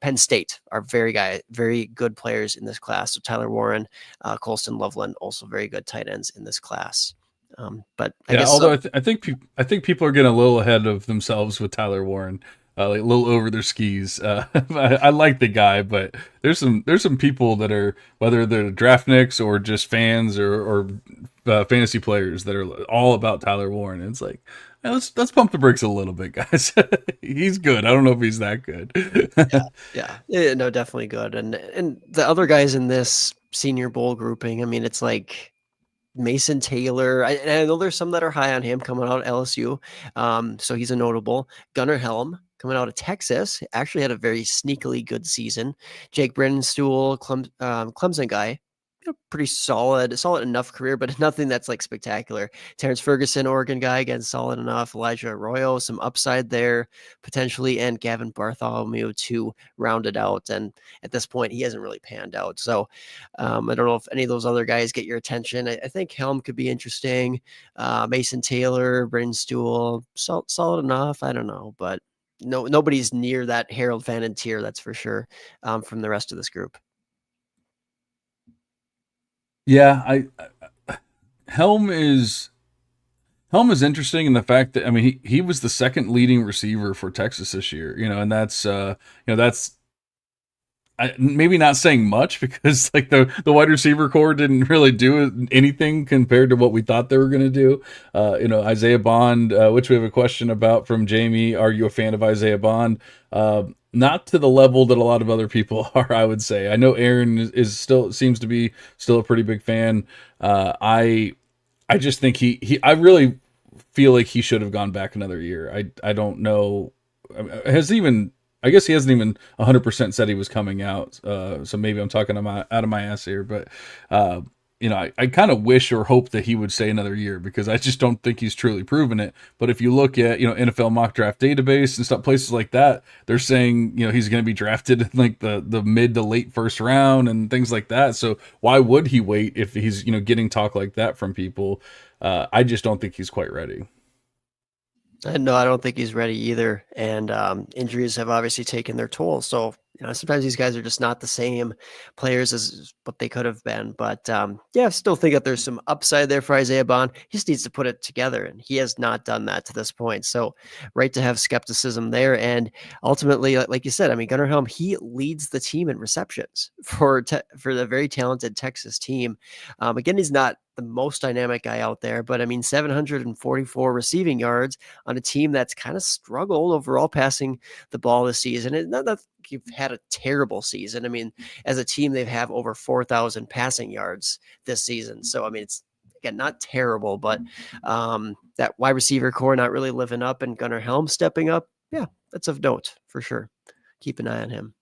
Penn State are very good players in this class. So Tyler Warren, Colston Loveland, also very good tight ends in this class. But I guess, although I think people are getting a little ahead of themselves with Tyler Warren, like a little over their skis. I like the guy, but there's some people that are, whether they're draft nicks or just fans or fantasy players, that are all about Tyler Warren. And it's like, hey, let's pump the brakes a little bit, guys. He's good. I don't know if he's that good. yeah, no, definitely good. And the other guys in this Senior Bowl grouping, I mean, it's like Mason Taylor. And I know there's some that are high on him coming out of LSU. So he's a notable. Gunnar Helm coming out of Texas, actually had a very sneakily good season. Jake Brennan-Stuhl, Clemson guy, pretty solid enough career, but nothing that's like spectacular. Terrence Ferguson, Oregon guy, again, solid enough. Elijah Arroyo, some upside there potentially, and Gavin Bartholomew to round it out. And at this point, he hasn't really panned out. So I don't know if any of those other guys get your attention. I think Helm could be interesting. Mason Taylor, Brennan-Stuhl, solid enough. I don't know, but nobody's near that Harold Fannin tier, that's for sure, from the rest of this group. Yeah, Helm is interesting in the fact that, I mean, he was the second leading receiver for Texas this year, and that's maybe not saying much because like the wide receiver core didn't really do anything compared to what we thought they were going to do. Isaiah Bond, which we have a question about from Jamie. Are you a fan of Isaiah Bond? Not to the level that a lot of other people are, I would say. I know Aaron is still seems to be still a pretty big fan. I just think I really feel like he should have gone back another year. I don't know. I guess he hasn't even 100% said he was coming out. So maybe I'm talking out of my ass here, but I kind of wish or hope that he would stay another year because I just don't think he's truly proven it. But if you look at, NFL mock draft database and stuff, places like that, they're saying, he's going to be drafted in like the mid to late first round and things like that. So why would he wait if he's, getting talk like that from people? I just don't think he's quite ready. No, I don't think he's ready either. And injuries have obviously taken their toll. So, sometimes these guys are just not the same players as what they could have been. But I still think that there's some upside there for Isaiah Bond. He just needs to put it together, and he has not done that to this point. So, right to have skepticism there. And ultimately, like you said, Gunnar Helm, he leads the team in receptions for the very talented Texas team. Again, he's not the most dynamic guy out there, but 744 receiving yards on a team that's kind of struggled overall passing the ball this season. And not that you've had a terrible season. As a team, they have over 4,000 passing yards this season. So, it's again, not terrible, but that wide receiver core not really living up and Gunnar Helm stepping up. Yeah, that's of note for sure. Keep an eye on him.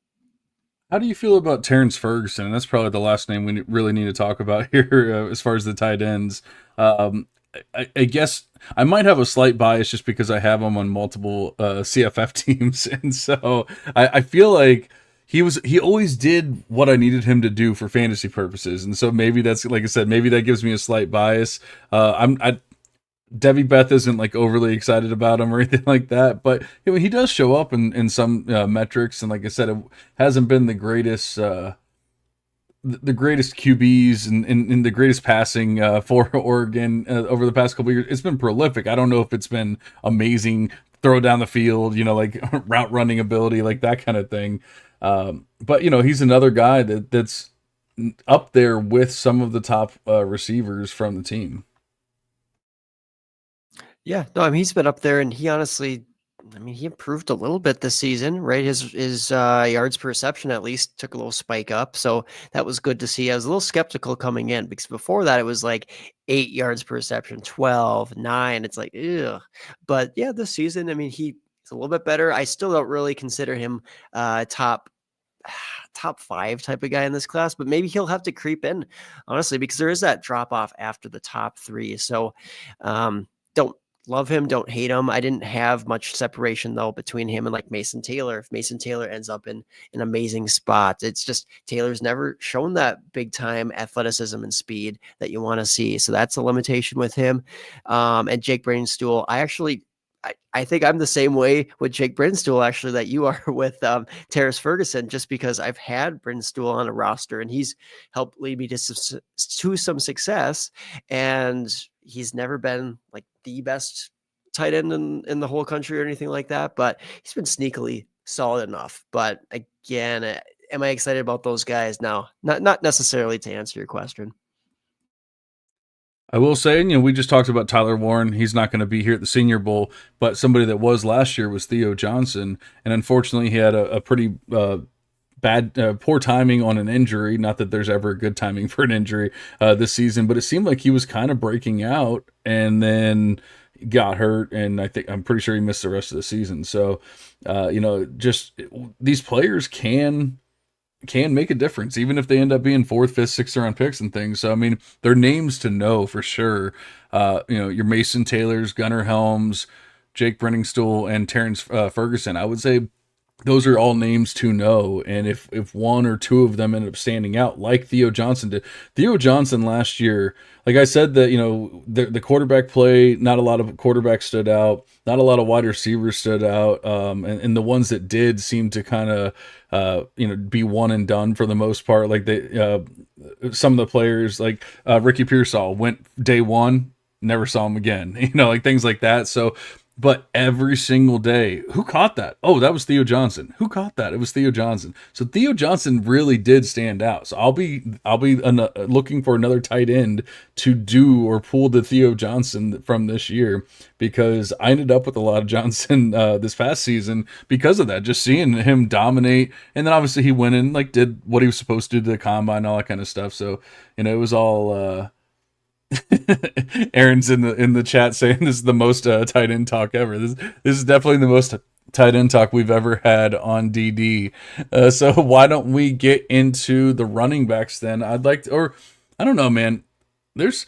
How do you feel about Terrence Ferguson? And that's probably the last name we really need to talk about here as far as the tight ends. I guess I might have a slight bias just because I have him on multiple CFF teams. And so I feel like he always did what I needed him to do for fantasy purposes. And so maybe that's, like I said, maybe that gives me a slight bias. Debbie Beth isn't like overly excited about him or anything like that, but he does show up in some metrics, and like I said, it hasn't been the greatest QBs and the greatest passing for Oregon over the past couple of years. It's been prolific. I don't know if it's been amazing throw down the field, like route running ability, like that kind of thing. But he's another guy that's up there with some of the top receivers from the team. Yeah, no, he's been up there, and he honestly, he improved a little bit this season, right? His yards per reception at least took a little spike up, so that was good to see. I was a little skeptical coming in because before that it was like 8 yards per reception, 12, 9. It's like, ugh. But yeah, this season, he's a little bit better. I still don't really consider him top 5 type of guy in this class, but maybe he'll have to creep in, honestly, because there is that drop off after the top 3. So don't love him, don't hate him. I didn't have much separation though between him and like Mason Taylor. If Mason Taylor ends up in an amazing spot, it's just Taylor's never shown that big time athleticism and speed that you want to see. So that's a limitation with him. And Jake Brainstool, I think I'm the same way with Jake Brinstool, actually, that you are with Terrence Ferguson, just because I've had Brinstool on a roster and he's helped lead me to some success. And he's never been like the best tight end in the whole country or anything like that, but he's been sneakily solid enough. But again, am I excited about those guys? No, not necessarily, to answer your question. I will say, we just talked about Tyler Warren. He's not going to be here at the Senior Bowl, but somebody that was last year was Theo Johnson. And unfortunately, he had a pretty poor timing on an injury. Not that there's ever a good timing for an injury this season, but it seemed like he was kind of breaking out and then got hurt. And I'm pretty sure he missed the rest of the season. So, just these players can make a difference, even if they end up being 4th, 5th, 6th round picks and things. So, they're names to know for sure. Your Mason Taylors, Gunnar Helms, Jake Brenningstool, and Terrence Ferguson. I would say those are all names to know. And if one or two of them end up standing out, like Theo Johnson did. Theo Johnson last year, like I said, that the quarterback play, not a lot of quarterbacks stood out, not a lot of wide receivers stood out, and the ones that did seemed to kind of be one and done for the most part. Like some of the players, like Ricky Pearsall, went day one, never saw him again. Like things like that. So But every single day, who caught that? Oh, that was Theo Johnson. Who caught that? It was Theo Johnson. So Theo Johnson really did stand out. So I'll be looking for another tight end to do or pull the Theo Johnson from this year, because I ended up with a lot of Johnson this past season because of that. Just seeing him dominate, and then obviously he went and like did what he was supposed to do to the combine, all that kind of stuff. So it was all. Aaron's in the chat saying this is the most tight end talk ever. This is definitely the most tight end talk we've ever had on DD. So why don't we get into the running backs then? I'd like to, or I don't know, man. There's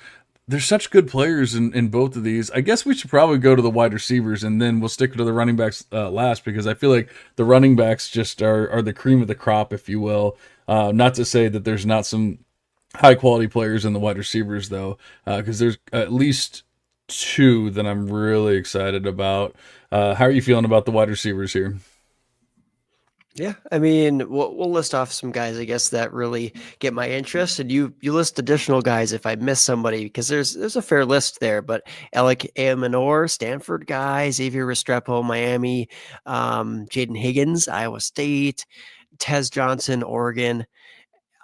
such good players in both of these. I guess we should probably go to the wide receivers, and then we'll stick to the running backs last, because I feel like the running backs just are the cream of the crop, if you will. Not to say that there's not some high quality players in the wide receivers though, because there's at least two that I'm really excited about. How are you feeling about the wide receivers here? Yeah, I mean, we'll list off some guys, I guess, that really get my interest, and you list additional guys if I miss somebody, because there's a fair list there. But Alec Amanor, Stanford guy, Xavier Restrepo, Miami, Jaden Higgins, Iowa State, Tez Johnson, Oregon.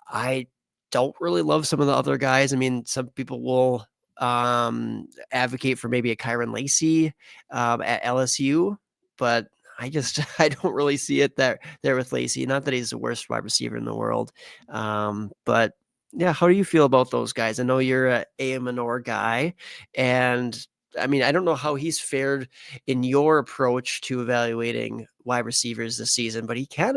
I don't really love some of the other guys. I mean, some people will advocate for maybe a Kyron Lacey at LSU, but I don't really see it there with Lacey. Not that he's the worst wide receiver in the world, but yeah. How do you feel about those guys? I know you're a Manor guy, and I mean, I don't know how he's fared in your approach to evaluating wide receivers this season, but he had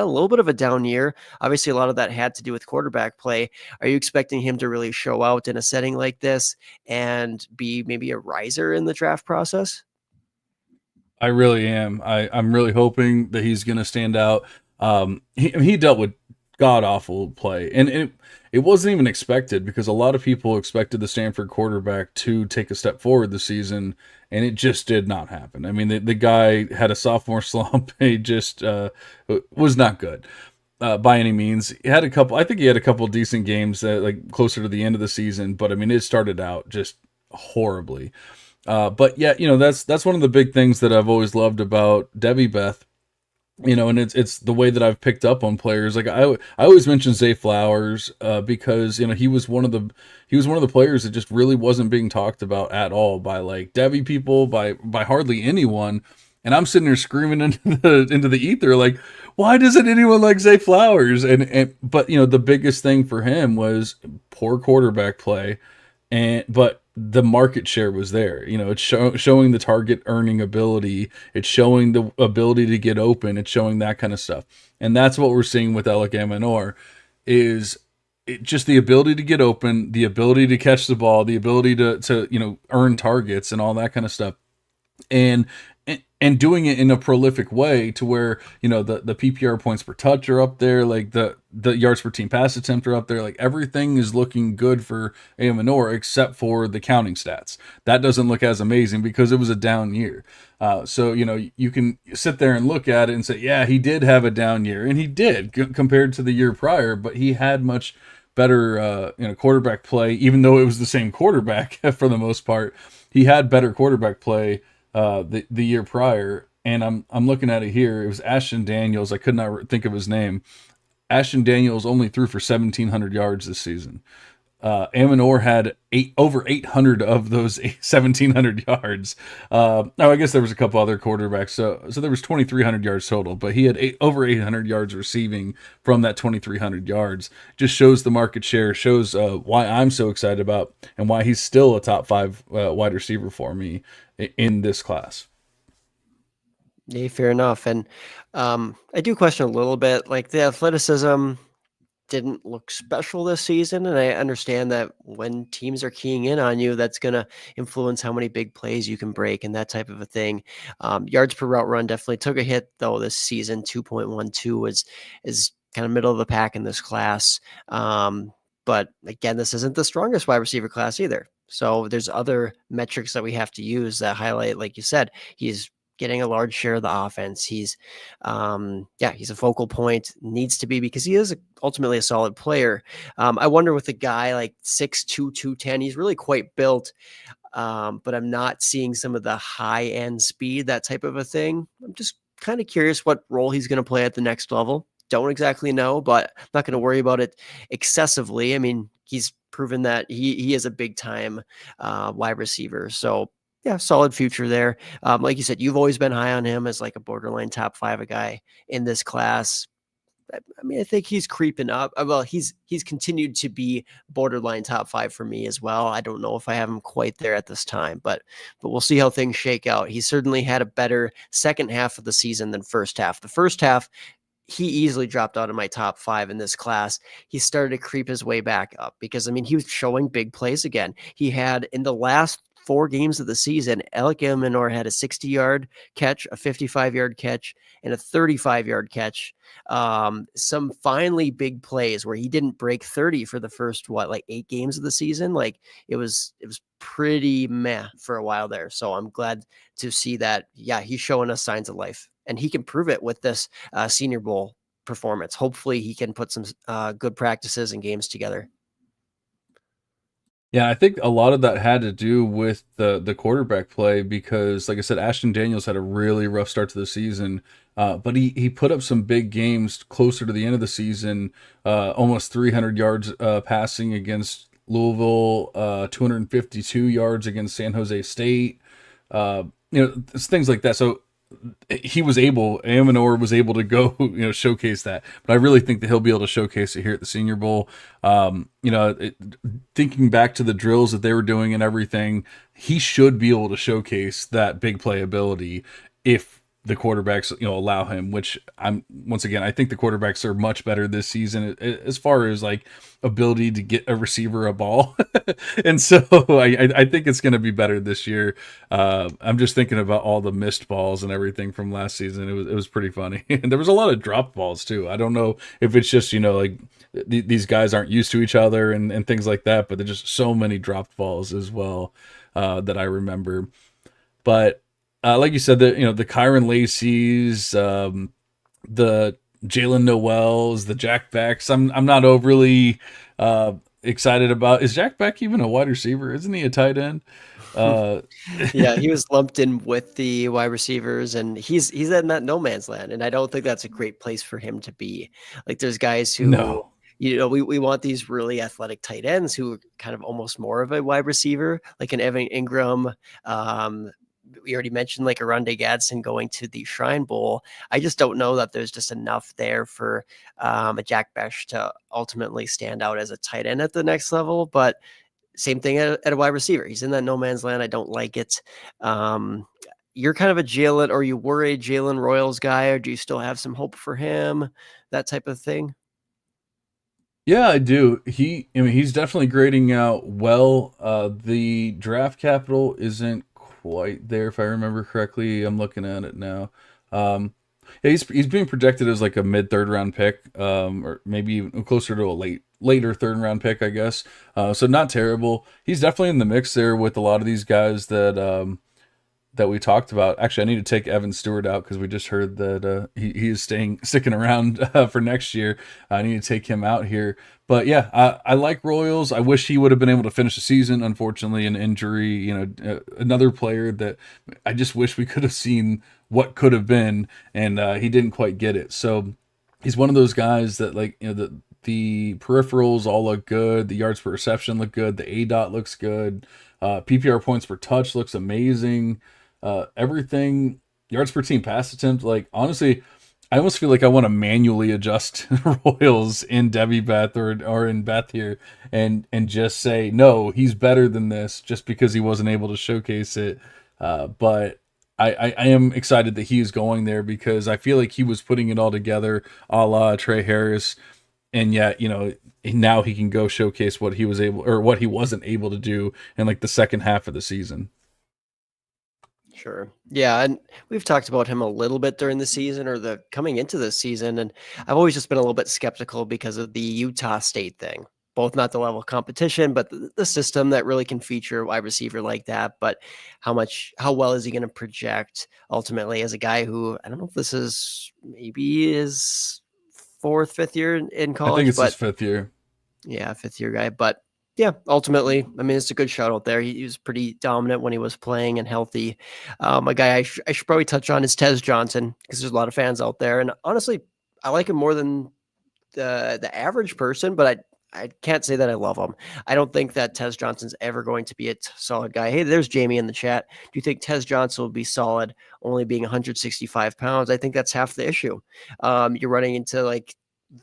a little bit of a down year. Obviously, a lot of that had to do with quarterback play. Are you expecting him to really show out in a setting like this and be maybe a riser in the draft process? I really am. I'm really hoping that he's going to stand out. He dealt with god awful play, and it wasn't even expected, because a lot of people expected the Stanford quarterback to take a step forward this season, and it just did not happen. I mean, the guy had a sophomore slump. He just was not good. By any means, I think he had a couple decent games like closer to the end of the season, but I mean, it started out just horribly. But yeah, that's one of the big things that I've always loved about Devy Beth, and it's the way that I've picked up on players. Like I always mention Zay Flowers, because he was one of the players that just really wasn't being talked about at all by like Devy people, by hardly anyone. And I'm sitting there screaming into the ether, like, why doesn't anyone like Zay Flowers? But the biggest thing for him was poor quarterback play, but the market share was there. It's showing the target earning ability. It's showing the ability to get open. It's showing that kind of stuff. And that's what we're seeing with Alec Amanor, is just the ability to get open, the ability to catch the ball, the ability to earn targets and all that kind of stuff. And doing it in a prolific way, to where the PPR points per touch are up there, like the yards per team pass attempt are up there, like everything is looking good for Amanor except for the counting stats. That doesn't look as amazing because it was a down year. So you can sit there and look at it and say, yeah, he did have a down year, and he did compared to the year prior, but he had much better quarterback play, even though it was the same quarterback for the most part. He had better quarterback play the year prior, and I'm looking at it here. It was Ashton Daniels. I could not think of his name. Ashton Daniels only threw for 1,700 yards this season. Amanor had over 800 of those 1,700 yards. Now I guess there was a couple other quarterbacks, so there was 2,300 yards total, but he had over 800 yards receiving from that 2,300 yards. Just shows the market share, shows why I'm so excited about, and why he's still a top 5 wide receiver for me in this class. Yeah, fair enough. And I do question a little bit, like the athleticism didn't look special this season. And I understand that when teams are keying in on you, that's going to influence how many big plays you can break and that type of a thing. Yards per route run definitely took a hit though this season. 2.12 is kind of middle of the pack in this class. But again, this isn't the strongest wide receiver class either. So there's other metrics that we have to use that highlight, like you said, he's getting a large share of the offense. He's a focal point, needs to be, because he is ultimately a solid player. I wonder with a guy like 6'2", 210, he's really quite built. but I'm not seeing some of the high end speed, that type of a thing. I'm just kind of curious what role he's going to play at the next level. Don't exactly know, but I'm not going to worry about it excessively. I mean, he's proven that he is a big time wide receiver. So yeah, solid future there. Like you said, you've always been high on him as like a borderline top 5 a guy in this class. I mean, I think he's creeping up. Well, he's continued to be borderline top 5 for me as well. I don't know if I have him quite there at this time, but we'll see how things shake out. He certainly had a better second half of the season than first half. The first half, he easily dropped out of my top 5 in this class. He started to creep his way back up because, I mean, he was showing big plays again. He had in the last 4 games of the season, Alec Emanor had a 60-yard catch, a 55-yard catch, and a 35-yard catch. Some finally big plays where he didn't break 30 for the first, 8 games of the season. Like it was pretty meh for a while there. So I'm glad to see that. Yeah, he's showing us signs of life, and he can prove it with this Senior Bowl performance. Hopefully he can put some good practices and games together. Yeah, I think a lot of that had to do with the quarterback play because, like I said, Ashton Daniels had a really rough start to the season, but he put up some big games closer to the end of the season, almost 300 yards passing against Louisville, 252 yards against San Jose State, things like that. So Amanor was able to go, showcase that. But I really think that he'll be able to showcase it here at the Senior Bowl. Thinking back to the drills that they were doing and everything, he should be able to showcase that big play ability if the quarterbacks, allow him, which I think the quarterbacks are much better this season as far as like ability to get a receiver a ball. And so I think it's going to be better this year. I'm just thinking about all the missed balls and everything from last season. It was pretty funny. And there was a lot of dropped balls too. I don't know if it's just, these guys aren't used to each other and things like that, but there's just so many dropped balls as well that I remember. But like you said, the Kyron Lacey's, the Jalen Noel's, the Jack Becks, I'm not overly excited about. Is Jack Beck even a wide receiver? Isn't he a tight end? Yeah, he was lumped in with the wide receivers, and he's in that no man's land, and I don't think that's a great place for him to be. Like there's guys who No. We want these really athletic tight ends who are kind of almost more of a wide receiver, like an Evan Ingram. We already mentioned like Aronde Gadsden going to the Shrine Bowl. I just don't know that there's just enough there for a Jack Besh to ultimately stand out as a tight end at the next level. But same thing at a wide receiver. He's in that no man's land. I don't like it. You're kind of a Jalen, or you were a Jalen Royals guy, or do you still have some hope for him? That type of thing. Yeah, I do. He's definitely grading out well. The draft capital isn't quite there, if I remember correctly. I'm looking at it now. Yeah, he's being projected as like a mid third round pick, or maybe even closer to a later third round pick, I guess. So not terrible. He's definitely in the mix there with a lot of these guys that we talked about. Actually, I need to take Evan Stewart out because we just heard that he is sticking around for next year. I need to take him out here. But yeah, I like Royals. I wish he would have been able to finish the season. Unfortunately, an injury, another player that I just wish we could have seen what could have been, and he didn't quite get it. So he's one of those guys that the peripherals all look good. The yards per reception look good. The ADOT looks good. PPR points per touch looks amazing. Everything, yards per team pass attempt, honestly, I almost feel like I want to manually adjust Royals in Devy Beth or in Beth here and just say, no, he's better than this just because he wasn't able to showcase it. But I am excited that he is going there because I feel like he was putting it all together a la Trey Harris. And yet, now he can go showcase what he was able or what he wasn't able to do in the second half of the season. Sure. Yeah. And we've talked about him a little bit during the season or the coming into this season. And I've always just been a little bit skeptical because of the Utah State thing, both not the level of competition, but the system that really can feature a wide receiver like that. But how well is he going to project ultimately as a guy who, I don't know if this is maybe his fifth year in college. I think it's his fifth year. Yeah, fifth year guy. But Yeah, ultimately, I mean, it's a good shout out there. He was pretty dominant when he was playing and healthy. A guy I should probably touch on is Tez Johnson, because there's a lot of fans out there, and honestly, I like him more than the average person, but I can't say that I love him. I don't think that Tez Johnson's ever going to be a solid guy. Hey, there's Jamie in the chat. Do you think Tez Johnson will be solid, only being 165 pounds? I think that's half the issue. You're running into like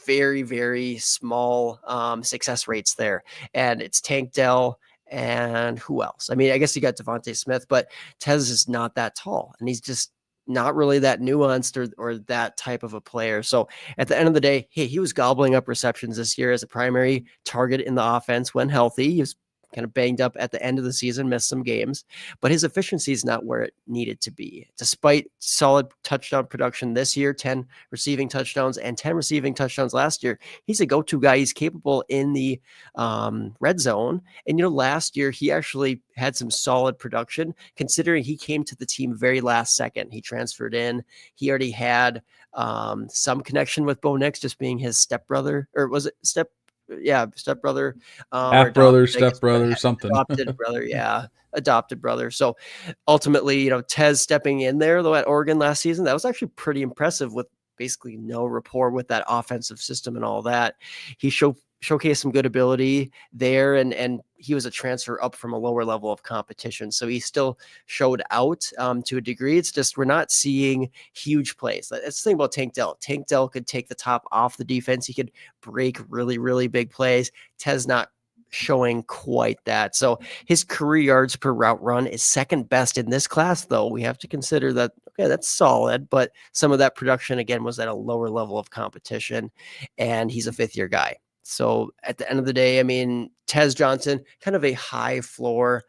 very, very small success rates there. And it's Tank Dell and who else? I mean, I guess you got Devontae Smith, but Tez is not that tall, and he's just not really that nuanced or that type of a player. So at the end of the day, hey, he was gobbling up receptions this year as a primary target in the offense when healthy. He was kind of banged up at the end of the season, missed some games, but his efficiency is not where it needed to be. Despite solid touchdown production this year, 10 receiving touchdowns and 10 receiving touchdowns last year, he's a go-to guy. He's capable in the red zone. And, last year he actually had some solid production considering he came to the team very last second. He transferred in. He already had some connection with Bo Nix, just being his stepbrother, or was it stepbrother, half brother, stepbrother, something. Adopted brother, yeah, adopted brother. So ultimately, Tez stepping in there though at Oregon last season, that was actually pretty impressive with basically no rapport with that offensive system and all that. He showcased some good ability there, and he was a transfer up from a lower level of competition, so he still showed out to a degree. It's just we're not seeing huge plays. That's the thing about Tank Dell. Tank Dell could take the top off the defense. He could break really, really big plays. Tez not showing quite that. So his career yards per route run is second best in this class, though. We have to consider that, okay, that's solid, but some of that production, again, was at a lower level of competition, and he's a fifth-year guy. So at the end of the day, I mean, Tez Johnson, kind of a high floor,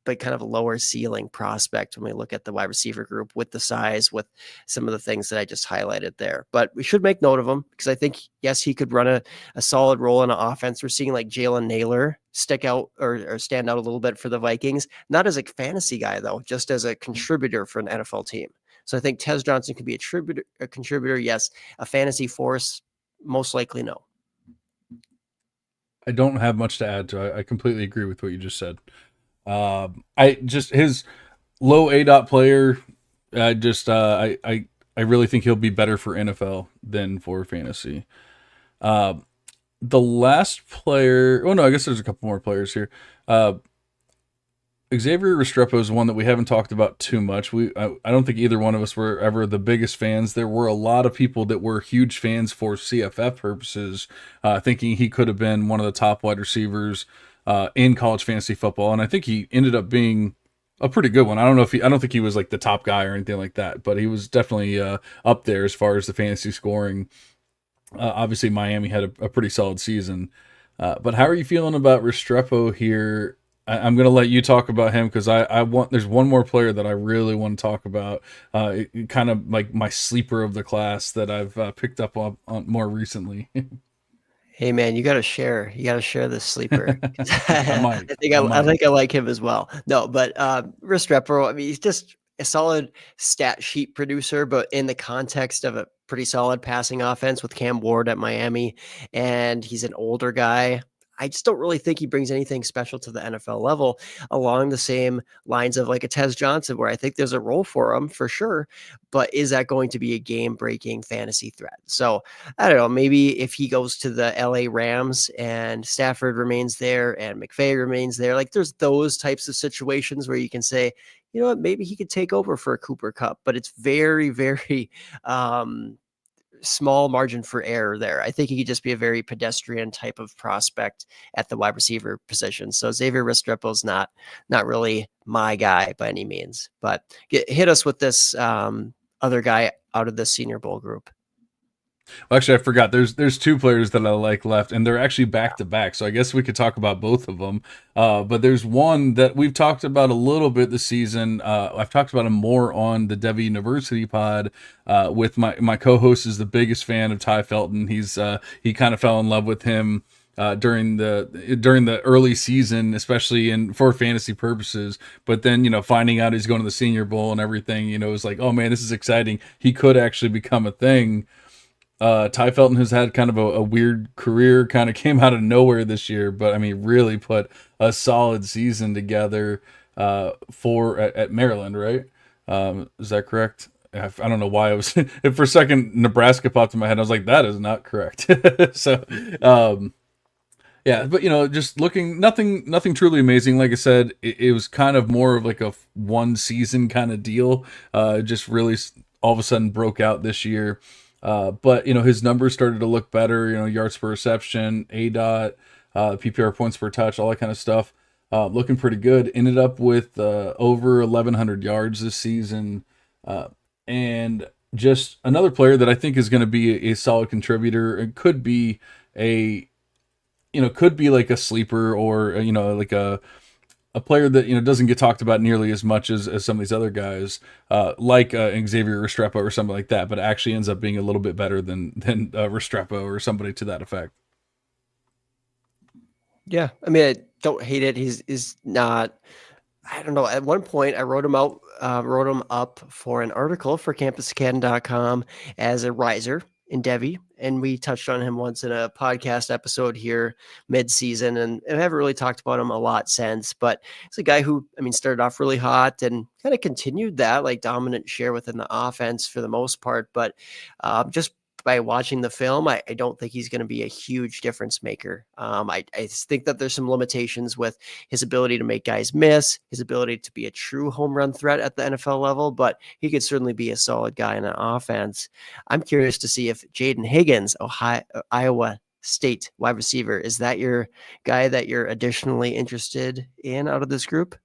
but kind of a lower ceiling prospect when we look at the wide receiver group with the size, with some of the things that I just highlighted there. But we should make note of him because I think, yes, he could run a solid role in an offense. We're seeing like Jalen Naylor stick out or stand out a little bit for the Vikings, not as a fantasy guy, though, just as a contributor for an NFL team. So I think Tez Johnson could be a contributor, yes. A fantasy force, most likely no. I don't have much to add to it. I completely agree with what you just said. His low ADOT player. I really think he'll be better for NFL than for fantasy. The last player. Oh no, I guess there's a couple more players here. Xavier Restrepo is one that we haven't talked about too much. I don't think either one of us were ever the biggest fans. There were a lot of people that were huge fans for CFF purposes, thinking he could have been one of the top wide receivers in college fantasy football, and I think he ended up being a pretty good one. I don't think he was like the top guy or anything like that, but he was definitely up there as far as the fantasy scoring. Obviously, Miami had a pretty solid season. But how are you feeling about Restrepo here? I'm going to let you talk about him because there's one more player that I really want to talk about. Kind of like my sleeper of the class that I've picked up on more recently. Hey man, you got to share. You got to share this sleeper. I think I like him as well. No, but Restrepo, I mean, he's just a solid stat sheet producer, but in the context of a pretty solid passing offense with Cam Ward at Miami, and he's an older guy. I just don't really think he brings anything special to the NFL level along the same lines of like a Tez Johnson, where I think there's a role for him for sure, but is that going to be a game-breaking fantasy threat? So I don't know, maybe if he goes to the LA Rams and Stafford remains there and McVay remains there, like there's those types of situations where you can say, you know what, maybe he could take over for a Cooper Kupp, but it's very, very, small margin for error there. I think he could just be a very pedestrian type of prospect at the wide receiver position. So Xavier Restrepo's not really my guy by any means, but hit us with this other guy out of the Senior Bowl group. Well, actually, I forgot. There's two players that I like left, and they're actually back to back. So I guess we could talk about both of them. But there's one that we've talked about a little bit this season. I've talked about him more on the Devy University pod. With my co-host is the biggest fan of Ty Felton. He kind of fell in love with him during the early season, especially for fantasy purposes. But then finding out he's going to the Senior Bowl and everything, it was like, oh man, this is exciting. He could actually become a thing. Ty Felton has had kind of a weird career, kind of came out of nowhere this year, but I mean, really put a solid season together at Maryland, right? Is that correct? I don't know why I was for a second Nebraska popped in my head. I was like, that is not correct. So, yeah, but just looking nothing truly amazing. Like I said, it was kind of more of like a one season kind of deal. Just really all of a sudden broke out this year. But his numbers started to look better. Yards per reception, ADOT, PPR points per touch, all that kind of stuff. Looking pretty good. Ended up with over 1,100 yards this season, and just another player that I think is going to be a solid contributor. It could be like a sleeper, or like a player that doesn't get talked about nearly as much as some of these other guys, like Xavier Restrepo or something like that, but actually ends up being a little bit better than Restrepo or somebody to that effect. Yeah, I mean, I don't hate it. He's not. I don't know. At one point, I wrote him up for an article for CampusAcademy.com as a riser in Devy, and we touched on him once in a podcast episode here mid-season, and I haven't really talked about him a lot since. But he's a guy who, I mean, started off really hot and kind of continued that like dominant share within the offense for the most part. But just by watching the film, I don't think he's going to be a huge difference maker. I think that there's some limitations with his ability to make guys miss, his ability to be a true home run threat at the NFL level, but he could certainly be a solid guy in an offense. I'm curious to see if Jaden Higgins, Iowa State wide receiver, is that your guy that you're additionally interested in out of this group?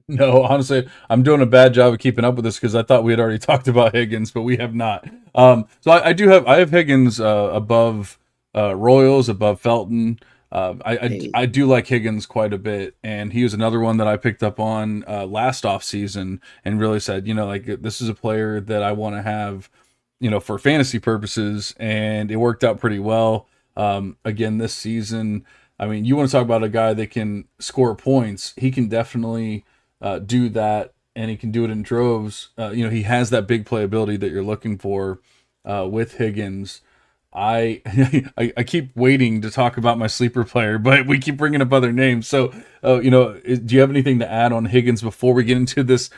No, honestly, I'm doing a bad job of keeping up with this because I thought we had already talked about Higgins, but we have not. So I have Higgins above Royals, above Felton. I do like Higgins quite a bit, and he was another one that I picked up on last off season and really said, like, this is a player that I want to have, for fantasy purposes, and it worked out pretty well. Again, this season, I mean, you want to talk about a guy that can score points. He can definitely do that, and he can do it in droves. He has that big playability that you're looking for with Higgins. I keep waiting to talk about my sleeper player, but we keep bringing up other names. So, do you have anything to add on Higgins before we get into this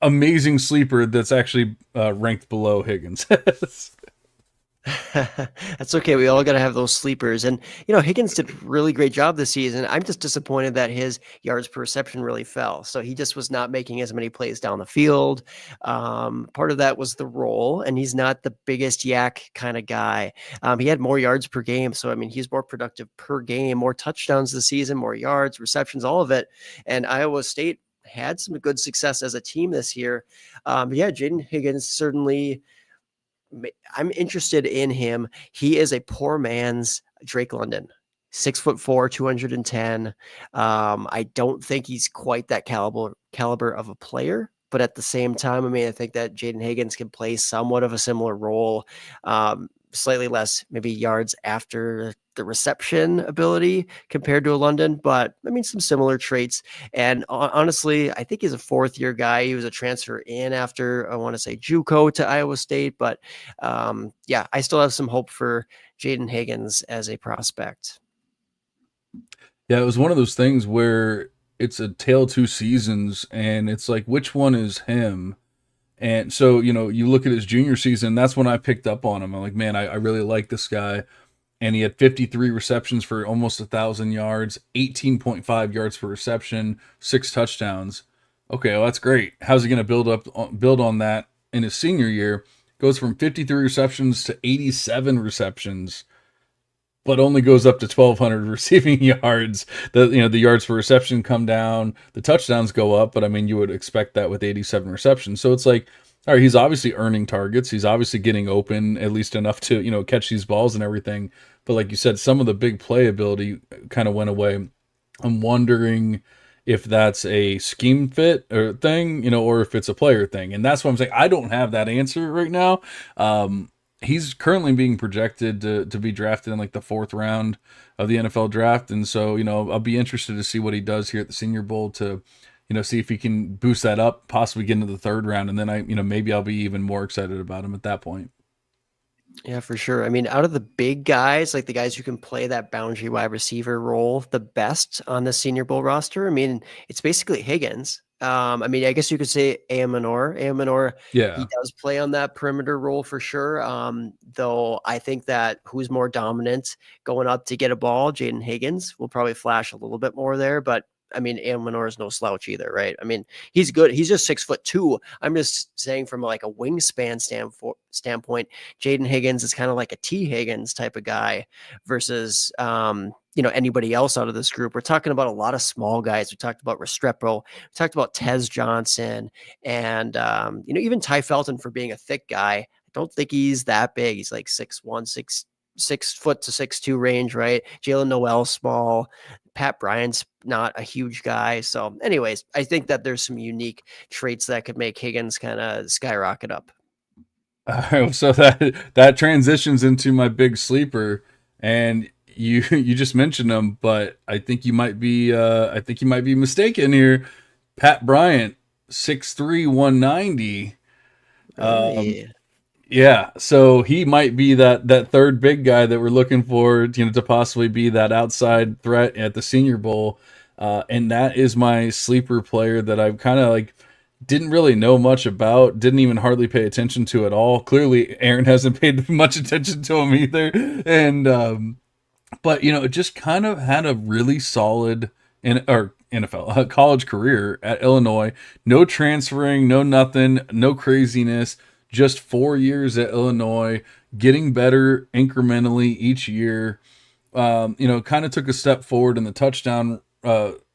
amazing sleeper that's actually ranked below Higgins? That's okay. We all got to have those sleepers. And, Higgins did a really great job this season. I'm just disappointed that his yards per reception really fell. So he just was not making as many plays down the field. Part of that was the role, and he's not the biggest yak kind of guy. He had more yards per game. So, I mean, he's more productive per game, more touchdowns this season, more yards, receptions, all of it. And Iowa State had some good success as a team this year. Yeah, Jaden Higgins certainly, I'm interested in him. He is a poor man's Drake London, 6'4", 210. I don't think he's quite that caliber of a player, but at the same time, I mean, I think that Jaden Higgins can play somewhat of a similar role, slightly less maybe yards after the reception ability compared to a London, but I mean, some similar traits. And honestly, I think he's a fourth-year guy. He was a transfer in after, I want to say, JUCO to Iowa State, but yeah, I still have some hope for Jaden Higgins as a prospect. Yeah, it was one of those things where it's a tale two seasons, and it's like, which one is him? And so, you look at his junior season, that's when I picked up on him. I'm like, man, I really like this guy. And he had 53 receptions for almost 1,000 yards, 18.5 yards per reception, 6 touchdowns. Okay, well, that's great. How's he going to build on that in his senior year? Goes from 53 receptions to 87 receptions, but only goes up to 1,200 receiving yards. The yards per reception come down, the touchdowns go up, but I mean, you would expect that with 87 receptions. So it's like, all right, he's obviously earning targets. He's obviously getting open at least enough to, catch these balls and everything. But like you said, some of the big playability kind of went away. I'm wondering if that's a scheme fit or thing, or if it's a player thing. And that's why I'm saying I don't have that answer right now. He's currently being projected to be drafted in like the 4th round of the NFL draft. And so, I'll be interested to see what he does here at the Senior Bowl to, see if he can boost that up, possibly get into the 3rd round. And then maybe I'll be even more excited about him at that point. Yeah, for sure. I mean, out of the big guys, like the guys who can play that boundary wide receiver role the best on the Senior Bowl roster, I mean, it's basically Higgins. I mean, I guess you could say Amanor. Amanor, he Yeah. does play on that perimeter role for sure. Though I think that who's more dominant going up to get a ball, Jaden Higgins will probably flash a little bit more there, but I mean, Amanor is no slouch either, right? I mean, he's good. He's just 6'2". I'm just saying from like a wingspan standpoint, Jaden Higgins is kind of like a T Higgins type of guy versus anybody else out of this group. We're talking about a lot of small guys. We talked about Restrepo, we talked about Tez Johnson, and even Ty Felton for being a thick guy. I don't think he's that big. He's like 6'1", 6 foot to 6'2" range, right? Jalen Noel small. Pat Bryant's not a huge guy. So anyways, I think that there's some unique traits that could make Higgins kind of skyrocket up. So that transitions into my big sleeper, and you just mentioned him, but I think you might be mistaken here. Pat Bryant, 6'3", 190. Yeah. Yeah, so he might be that third big guy that we're looking for, to possibly be that outside threat at the Senior Bowl, and that is my sleeper player that I've kind of like didn't really know much about, didn't even hardly pay attention to at all. Clearly, Aaron hasn't paid much attention to him either, and but it just kind of had a really solid NFL college career at Illinois. No transferring, no nothing, no craziness. Just 4 years at Illinois, getting better incrementally each year. Kind of took a step forward in the touchdown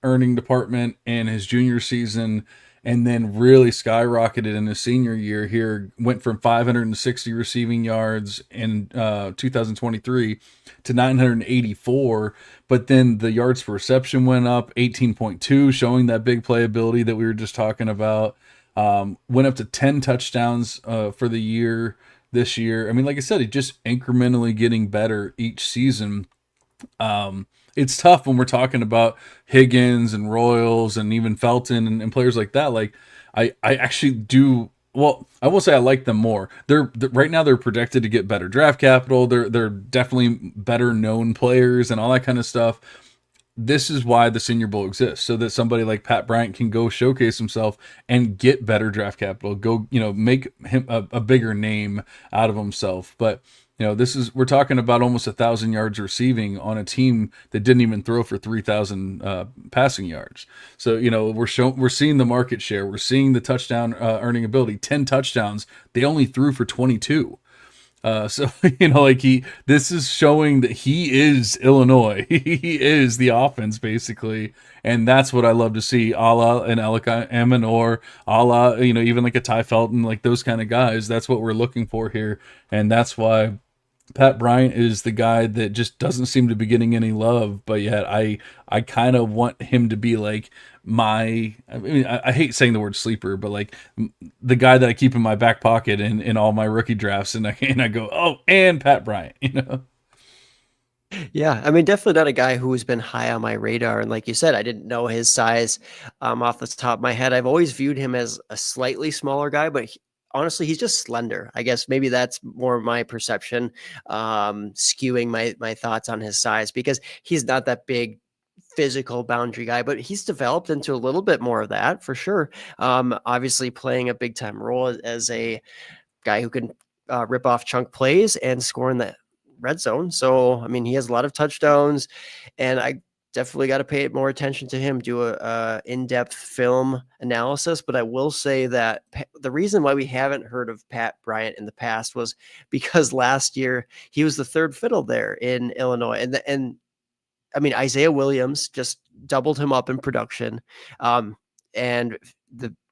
earning department in his junior season, and then really skyrocketed in his senior year here. Went from 560 receiving yards in 2023 to 984, but then the yards per reception went up 18.2, showing that big playability that we were just talking about. Went up to 10 touchdowns for the year this year. I mean, like I said, he just incrementally getting better each season. It's tough when we're talking about Higgins and Royals and even Felton and players like that. Like, I actually do. Well, I will say I like them more. They're right now they're projected to get better draft capital. They're definitely better known players and all that kind of stuff. This is why the Senior Bowl exists, so that somebody like Pat Bryant can go showcase himself and get better draft capital, go, make him a bigger name out of himself. But, we're talking about almost 1,000 yards receiving on a team that didn't even throw for 3,000 passing yards. So, we're seeing the market share. We're seeing the touchdown earning ability, 10 touchdowns. They only threw for 22. So this is showing that he is Illinois. He is the offense basically, and that's what I love to see. A la an Elika Amanor, a la even like a Ty Felton, like those kind of guys. That's what we're looking for here, and that's why Pat Bryant is the guy that just doesn't seem to be getting any love, but yet I kind of want him to be like I hate saying the word sleeper, but like the guy that I keep in my back pocket in all my rookie drafts, and I go, oh, and Pat Bryant, Yeah, I mean, definitely not a guy who's been high on my radar. And like you said, I didn't know his size off the top of my head. I've always viewed him as a slightly smaller guy, but honestly, he's just slender. I guess maybe that's more my perception, skewing my thoughts on his size, because he's not that big physical boundary guy, but he's developed into a little bit more of that for sure. Obviously playing a big time role as a guy who can rip off chunk plays and score in the red zone. So, I mean, he has a lot of touchdowns, and I definitely got to pay more attention to him, do a in-depth film analysis. But I will say that the reason why we haven't heard of Pat Bryant in the past was because last year he was the third fiddle there in Illinois. And I mean, Isaiah Williams just doubled him up in production. And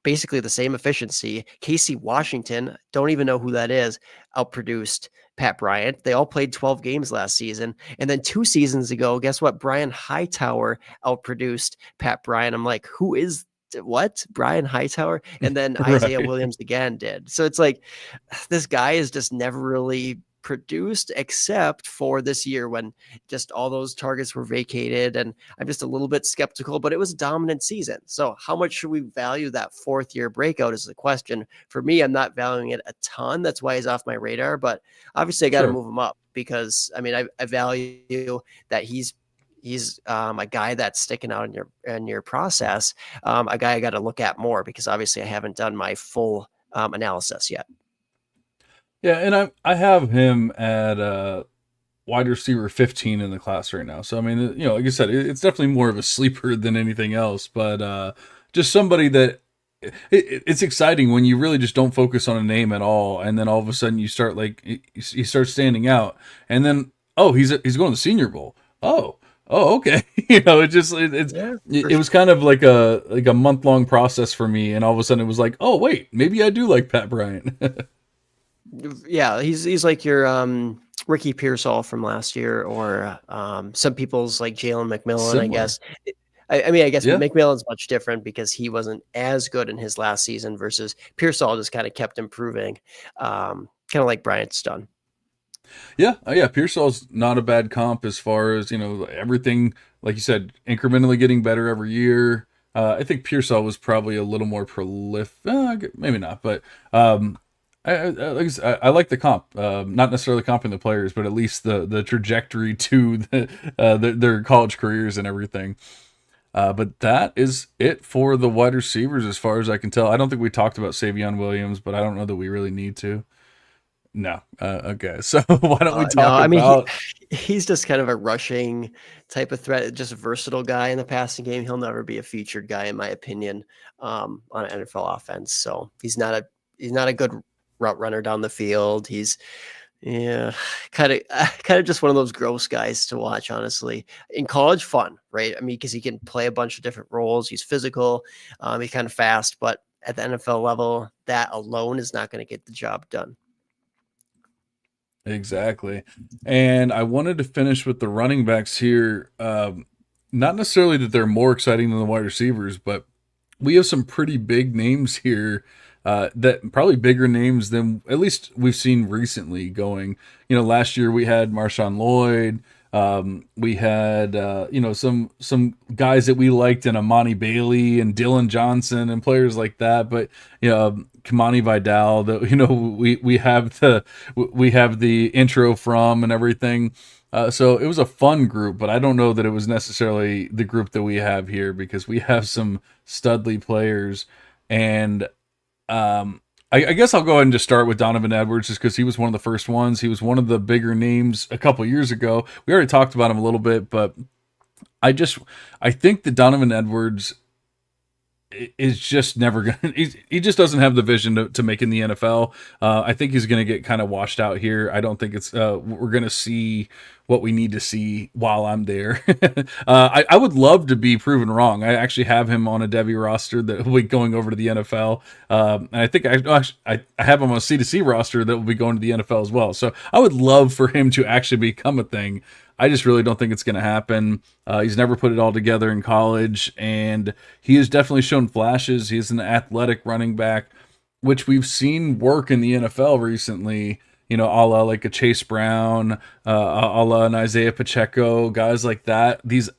basically the same efficiency. Casey Washington, don't even know who that is, outproduced Pat Bryant. They all played 12 games last season. And then 2 seasons ago, guess what? Brian Hightower outproduced Pat Bryant. I'm like, who is what? Brian Hightower? And then Isaiah Right. Williams again did. So it's like, this guy is just never really produced, except for this year when just all those targets were vacated. And I'm just a little bit skeptical, but it was a dominant season. So how much should we value that 4th-year breakout is the question. For me, I'm not valuing it a ton. That's why he's off my radar. But obviously, I got to move him up because, I mean, I value that he's a guy that's sticking out in your process, a guy I got to look at more because obviously I haven't done my full analysis yet. Yeah, and I have him at wide receiver 15 in the class right now. So I mean, you know, like I said, it's definitely more of a sleeper than anything else, but just somebody that it's exciting when you really just don't focus on a name at all, and then all of a sudden you start like he starts standing out, and then he's going to the Senior Bowl. Oh, okay. You know, it was kind of like a month-long process for me, and all of a sudden it was like, oh wait, maybe I do like Pat Bryant. Yeah, he's like your Ricky Pearsall from last year, or some people's like Jalen McMillan, similar. I guess. I guess McMillan's much different because he wasn't as good in his last season versus Pearsall just kind of kept improving, kind of like Bryant's done. Yeah. Pearsall's not a bad comp as far as, you know, everything, like you said, incrementally getting better every year. I think Pearsall was probably a little more prolific, maybe not, but I like the comp, not necessarily comping the players, but at least the trajectory to their college careers and everything. But that is it for the wide receivers as far as I can tell. I don't think we talked about Savion Williams, but I don't know that we really need to. No. Okay. So why don't we talk about... he's just kind of a rushing type of threat, just a versatile guy in the passing game. He'll never be a featured guy, in my opinion, on an NFL offense. So he's not a good route runner down the field. He's kind of just one of those gross guys to watch, honestly. In college, fun, right? I mean, because he can play a bunch of different roles. He's physical. He's kind of fast, but at the NFL level, that alone is not going to get the job done. Exactly. And I wanted to finish with the running backs here. Not necessarily that they're more exciting than the wide receivers, but we have some pretty big names here, that probably bigger names than at least we've seen recently going. You know, last year we had Marshawn Lloyd. We had, some guys that we liked in Amani Bailey and Dylan Johnson and players like that. But, you know, Kamani Vidal, that, you know, we have the intro from and everything. So it was a fun group, but I don't know that it was necessarily the group that we have here because we have some studly players. And I guess I'll go ahead and just start with Donovan Edwards just because he was one of the first ones. He was one of the bigger names a couple years ago. We already talked about him a little bit, but I think that Donovan Edwards is just never going to, he just doesn't have the vision to make in the NFL. I think he's going to get kind of washed out here. I don't think we're going to see what we need to see while I'm there. I would love to be proven wrong. I actually have him on a Devy roster that will be going over to the NFL. And I think I have him on a C2C roster that will be going to the NFL as well. So I would love for him to actually become a thing. I just really don't think it's going to happen. He's never put it all together in college, and he has definitely shown flashes. He's an athletic running back, which we've seen work in the NFL recently, you know, a la like a Chase Brown, a la an Isaiah Pacheco, guys like that. These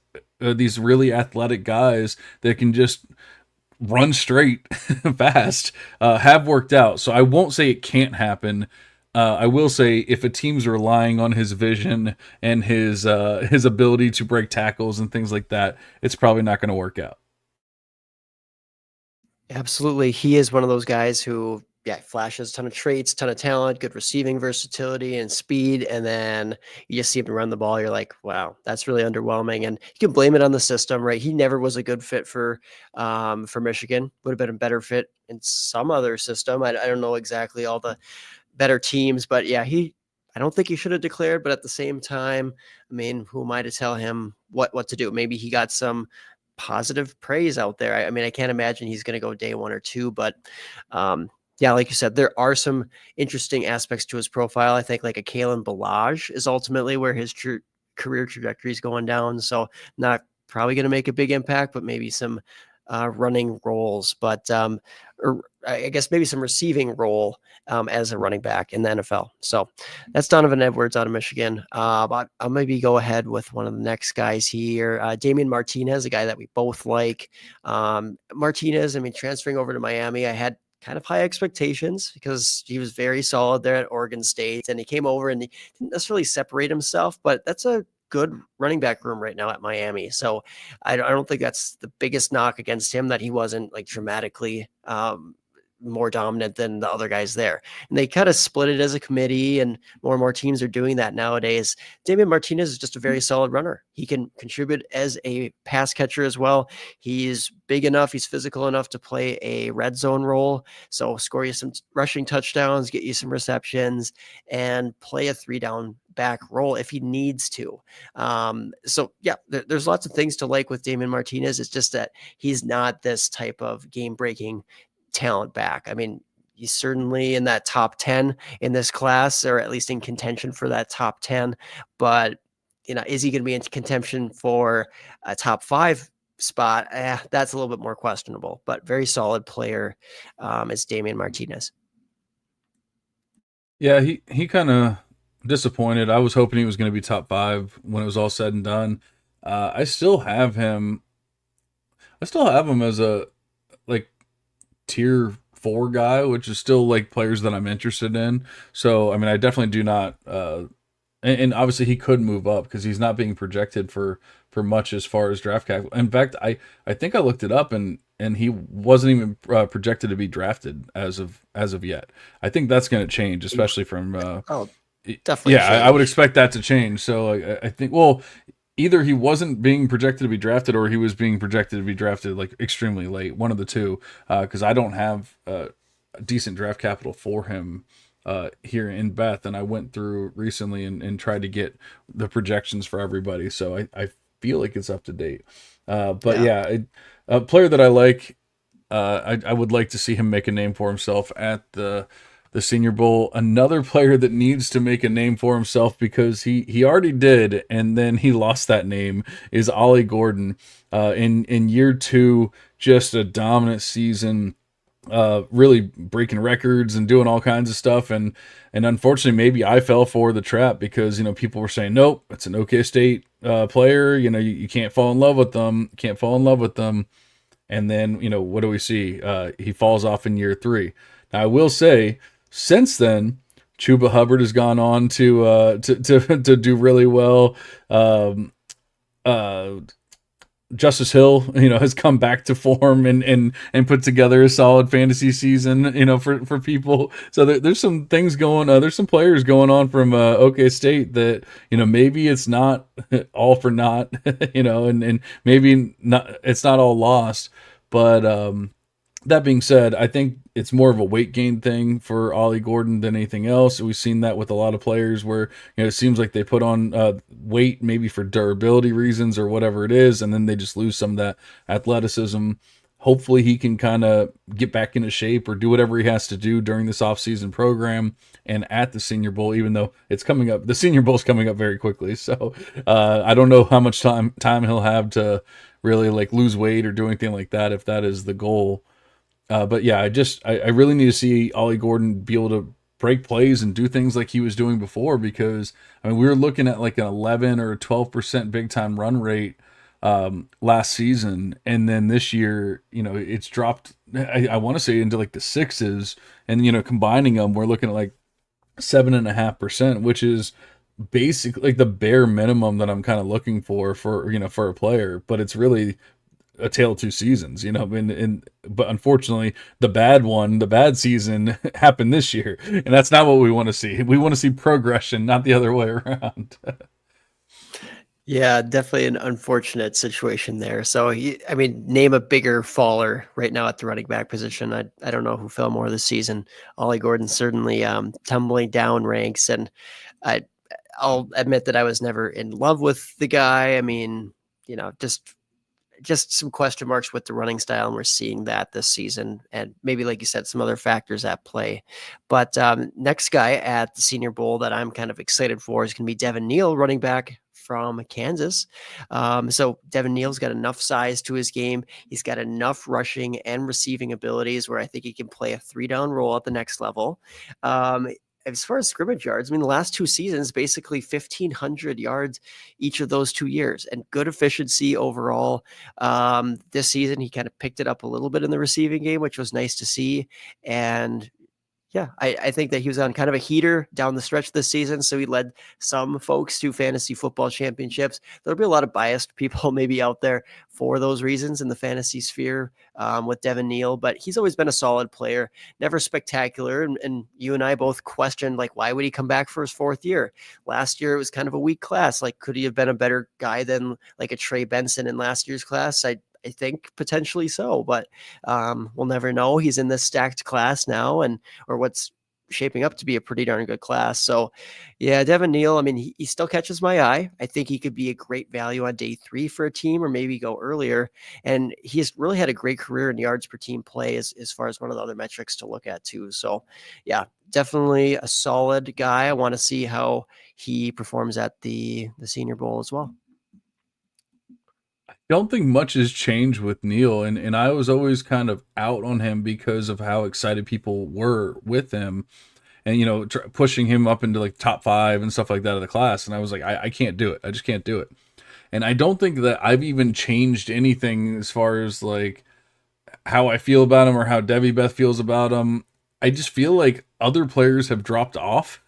really athletic guys that can just run straight fast have worked out. So I won't say it can't happen. I will say if a team's relying on his vision and his ability to break tackles and things like that, it's probably not going to work out. Absolutely. He is one of those guys who, flashes a ton of traits, ton of talent, good receiving versatility and speed. And then you just see him run the ball. You're like, wow, that's really underwhelming. And you can blame it on the system, right? He never was a good fit for Michigan. Would have been a better fit in some other system. I don't know exactly all the better teams, but I don't think he should have declared, but at the same time, I mean, who am I to tell him what to do? Maybe he got some positive praise out there. I mean, I can't imagine he's going to go day 1 or 2, but like you said, there are some interesting aspects to his profile. I think like a Kalen Ballage is ultimately where his career trajectory is going down. So not probably going to make a big impact, but maybe some running roles. But I guess maybe some receiving role as a running back in the NFL. So that's Donovan Edwards out of Michigan. But I'll maybe go ahead with one of the next guys here. Damian Martinez, a guy that we both like. Martinez, I mean, transferring over to Miami, I had kind of high expectations because he was very solid there at Oregon State, and he came over and he didn't necessarily separate himself, but that's a good running back room right now at Miami. So I don't think that's the biggest knock against him, that he wasn't like dramatically more dominant than the other guys there. And they kind of split it as a committee, and more teams are doing that nowadays. Damian Martinez is just a very solid runner. He can contribute as a pass catcher as well. He's big enough, he's physical enough to play a red zone role. So score you some rushing touchdowns, get you some receptions, and play a 3-down back role if he needs to. So yeah, there's lots of things to like with Damian Martinez. It's just that he's not this type of game-breaking talent back. I mean, he's certainly in that top 10 in this class, or at least in contention for that top 10. But, is he going to be in contention for a top 5 spot? That's a little bit more questionable, but very solid player is Damian Martinez. Yeah, he kind of disappointed. I was hoping he was going to be top 5 when it was all said and done. I still have him as a tier 4 guy, which is still like players that I'm interested in. So, I mean, I definitely do not, and obviously he could move up because he's not being projected for much as far as draft capital. In fact, I think I looked it up and he wasn't even projected to be drafted as of yet. I think that's going to change, especially from, definitely. Yeah, I would expect that to change. So I think, well, either he wasn't being projected to be drafted or he was being projected to be drafted like extremely late, one of the two, because I don't have a decent draft capital for him here in Beth, and I went through recently and tried to get the projections for everybody, so I feel like it's up to date. But yeah, a player that I like, I would like to see him make a name for himself at the Senior Bowl. Another player that needs to make a name for himself because he already did, and then he lost that name, is Ollie Gordon. In year 2, just a dominant season, really breaking records and doing all kinds of stuff. And unfortunately, maybe I fell for the trap because, people were saying, nope, it's an OK State player. You can't fall in love with them. And then, what do we see? He falls off in year 3. Now, I will say, since then, Chuba Hubbard has gone on to do really well. Justice Hill, has come back to form and put together a solid fantasy season, for people. So there's some things there's some players going on from OK State that, maybe it's not all for naught, and maybe not, it's not all lost. But that being said, I think it's more of a weight gain thing for Ollie Gordon than anything else. We've seen that with a lot of players where, it seems like they put on weight maybe for durability reasons or whatever it is, and then they just lose some of that athleticism. Hopefully he can kind of get back into shape or do whatever he has to do during this offseason program and at the Senior Bowl, even though it's coming up. The Senior Bowl is coming up very quickly. So I don't know how much time he'll have to really lose weight or do anything like that, if that is the goal. But yeah, I really need to see Ollie Gordon be able to break plays and do things like he was doing before, because we were looking at like an 11 or 12% big time run rate last season, and then this year, it's dropped. I want to say into like the 6s, and combining them, we're looking at like 7.5%, which is basically like the bare minimum that I'm kind of looking for a player. But it's really a tale of 2 seasons, but unfortunately the bad season happened this year, and that's not what we want to see. We want to see progression, not the other way around. Yeah, definitely an unfortunate situation there. So, name a bigger faller right now at the running back position. I don't know who fell more this season. Ollie Gordon certainly tumbling down ranks, and I'll admit that I was never in love with the guy. Just some question marks with the running style, and we're seeing that this season, and maybe, like you said, some other factors at play. But next guy at the Senior Bowl that I'm kind of excited for is going to be Devin Neal, running back from Kansas. So Devin Neal's got enough size to his game. He's got enough rushing and receiving abilities where I think he can play a 3-down role at the next level. As far as scrimmage yards, I mean, the last 2 seasons, basically 1,500 yards each of those 2 years, and good efficiency overall. This season, he kind of picked it up a little bit in the receiving game, which was nice to see. And yeah, I think that he was on kind of a heater down the stretch this season. So he led some folks to fantasy football championships. There'll be a lot of biased people maybe out there for those reasons in the fantasy sphere with Devin Neal, but he's always been a solid player, never spectacular. And you and I both questioned, like, why would he come back for his 4th year? Last year, it was kind of a weak class. Like, could he have been a better guy than like a Trey Benson in last year's class? I think potentially so, but we'll never know. He's in this stacked class now, or what's shaping up to be a pretty darn good class. So yeah, Devin Neal, I mean, he still catches my eye. I think he could be a great value on day 3 for a team, or maybe go earlier. And he's really had a great career in yards per team play as far as one of the other metrics to look at too. So yeah, definitely a solid guy. I want to see how he performs at the Senior Bowl as well. I don't think much has changed with Neal, and I was always kind of out on him because of how excited people were with him, and pushing him up into like top 5 and stuff like that of the class. And I was like, I can't do it. I just can't do it. And I don't think that I've even changed anything as far as like how I feel about him or how Debbie Beth feels about him. I just feel like other players have dropped off,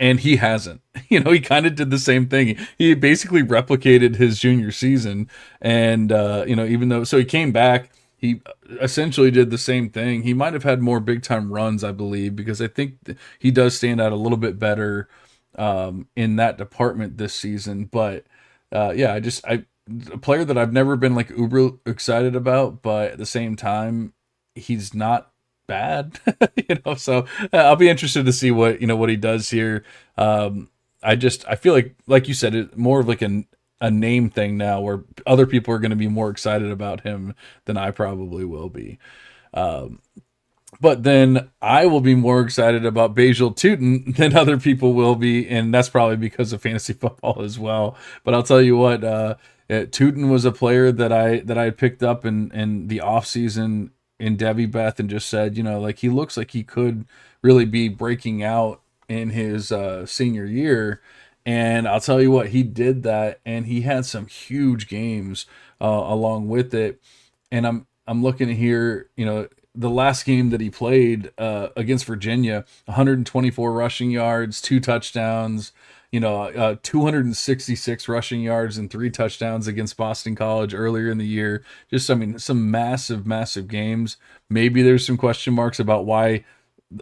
and he hasn't. He kind of did the same thing. He basically replicated his junior season. And, even though, so he came back, he essentially did the same thing. He might have had more big time runs, I believe, because I think he does stand out a little bit better in that department this season. But a player that I've never been like uber excited about, but at the same time, he's not bad. So I'll be interested to see what he does here. I feel like you said, it more of like a name thing now, where other people are going to be more excited about him than I probably will be. But then I will be more excited about Basil Tootin than other people will be, and that's probably because of fantasy football as well. But I'll tell you what, Tootin was a player that I picked up in the offseason in Debbie Beth, and just said, like, he looks like he could really be breaking out in his senior year. And I'll tell you what, he did that, and he had some huge games along with it. And I'm looking here, the last game that he played against Virginia, 124 rushing yards, 2 touchdowns, 266 rushing yards and 3 touchdowns against Boston College earlier in the year. Just, some massive games. Maybe there's some question marks about why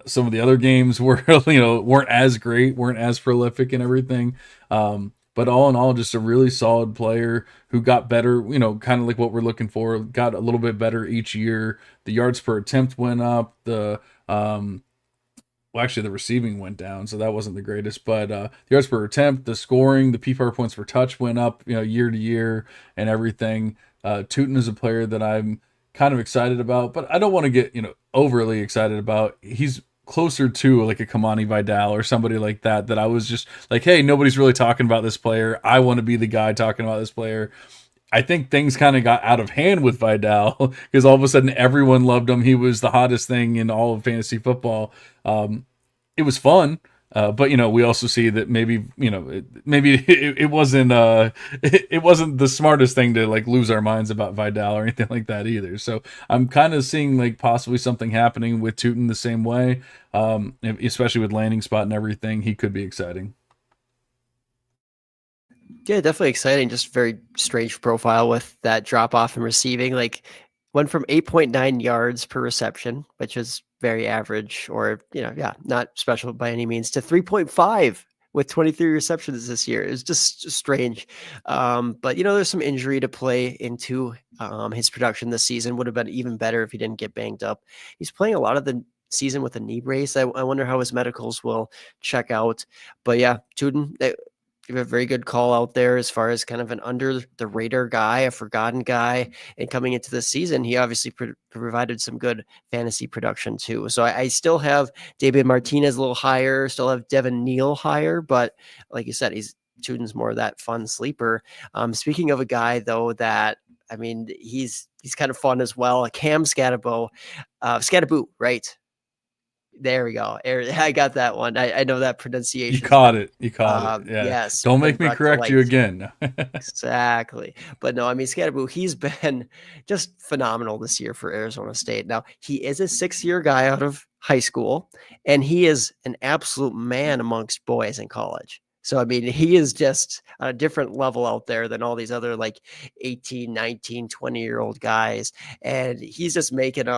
some of the other games were, weren't as great, weren't as prolific and everything. But all in all, just a really solid player who got better, kind of like what we're looking for, got a little bit better each year. The yards per attempt went up. Actually, the receiving went down, so that wasn't the greatest. But the yards per attempt, the scoring, the PPR points per touch went up, year to year and everything. Tootin is a player that I'm kind of excited about, but I don't want to get, overly excited about. He's closer to like a Kamani Vidal or somebody like that I was just like, hey, nobody's really talking about this player. I want to be the guy talking about this player. I think things kind of got out of hand with Vidal because all of a sudden everyone loved him. He was the hottest thing in all of fantasy football. It was fun, but we also see that maybe it wasn't it wasn't the smartest thing to like lose our minds about Vidal or anything like that either. So I'm kind of seeing like possibly something happening with Tootin the same way, especially with landing spot and everything. He could be exciting. Yeah, definitely exciting. Just very strange profile with that drop off in receiving. Like, went from 8.9 yards per reception, which is very average, or not special by any means, to 3.5 with 23 receptions this year. It's just strange. But there's some injury to play into his production this season. Would have been even better if he didn't get banged up. He's playing a lot of the season with a knee brace. I wonder how his medicals will check out. But yeah, Tootin, you have a very good call out there as far as kind of an under the radar guy, a forgotten guy. And coming into the season, he obviously provided some good fantasy production too. So I still have David Martinez a little higher, still have Devin Neal higher, but like you said, he's Tuden's more of that fun sleeper. Speaking of a guy though that, I mean, he's kind of fun as well. Cam Skattebo, right? There we go. I got that one. I know that pronunciation. You caught it. Yeah. Yes. Don't make me correct you again. Exactly. But no, I mean, Skattebo, he's been just phenomenal this year for Arizona State. Now, he is a 6-year guy out of high school, and he is an absolute man amongst boys in college. So, I mean, he is just on a different level out there than all these other like 18, 19, 20-year-old guys. And he's just making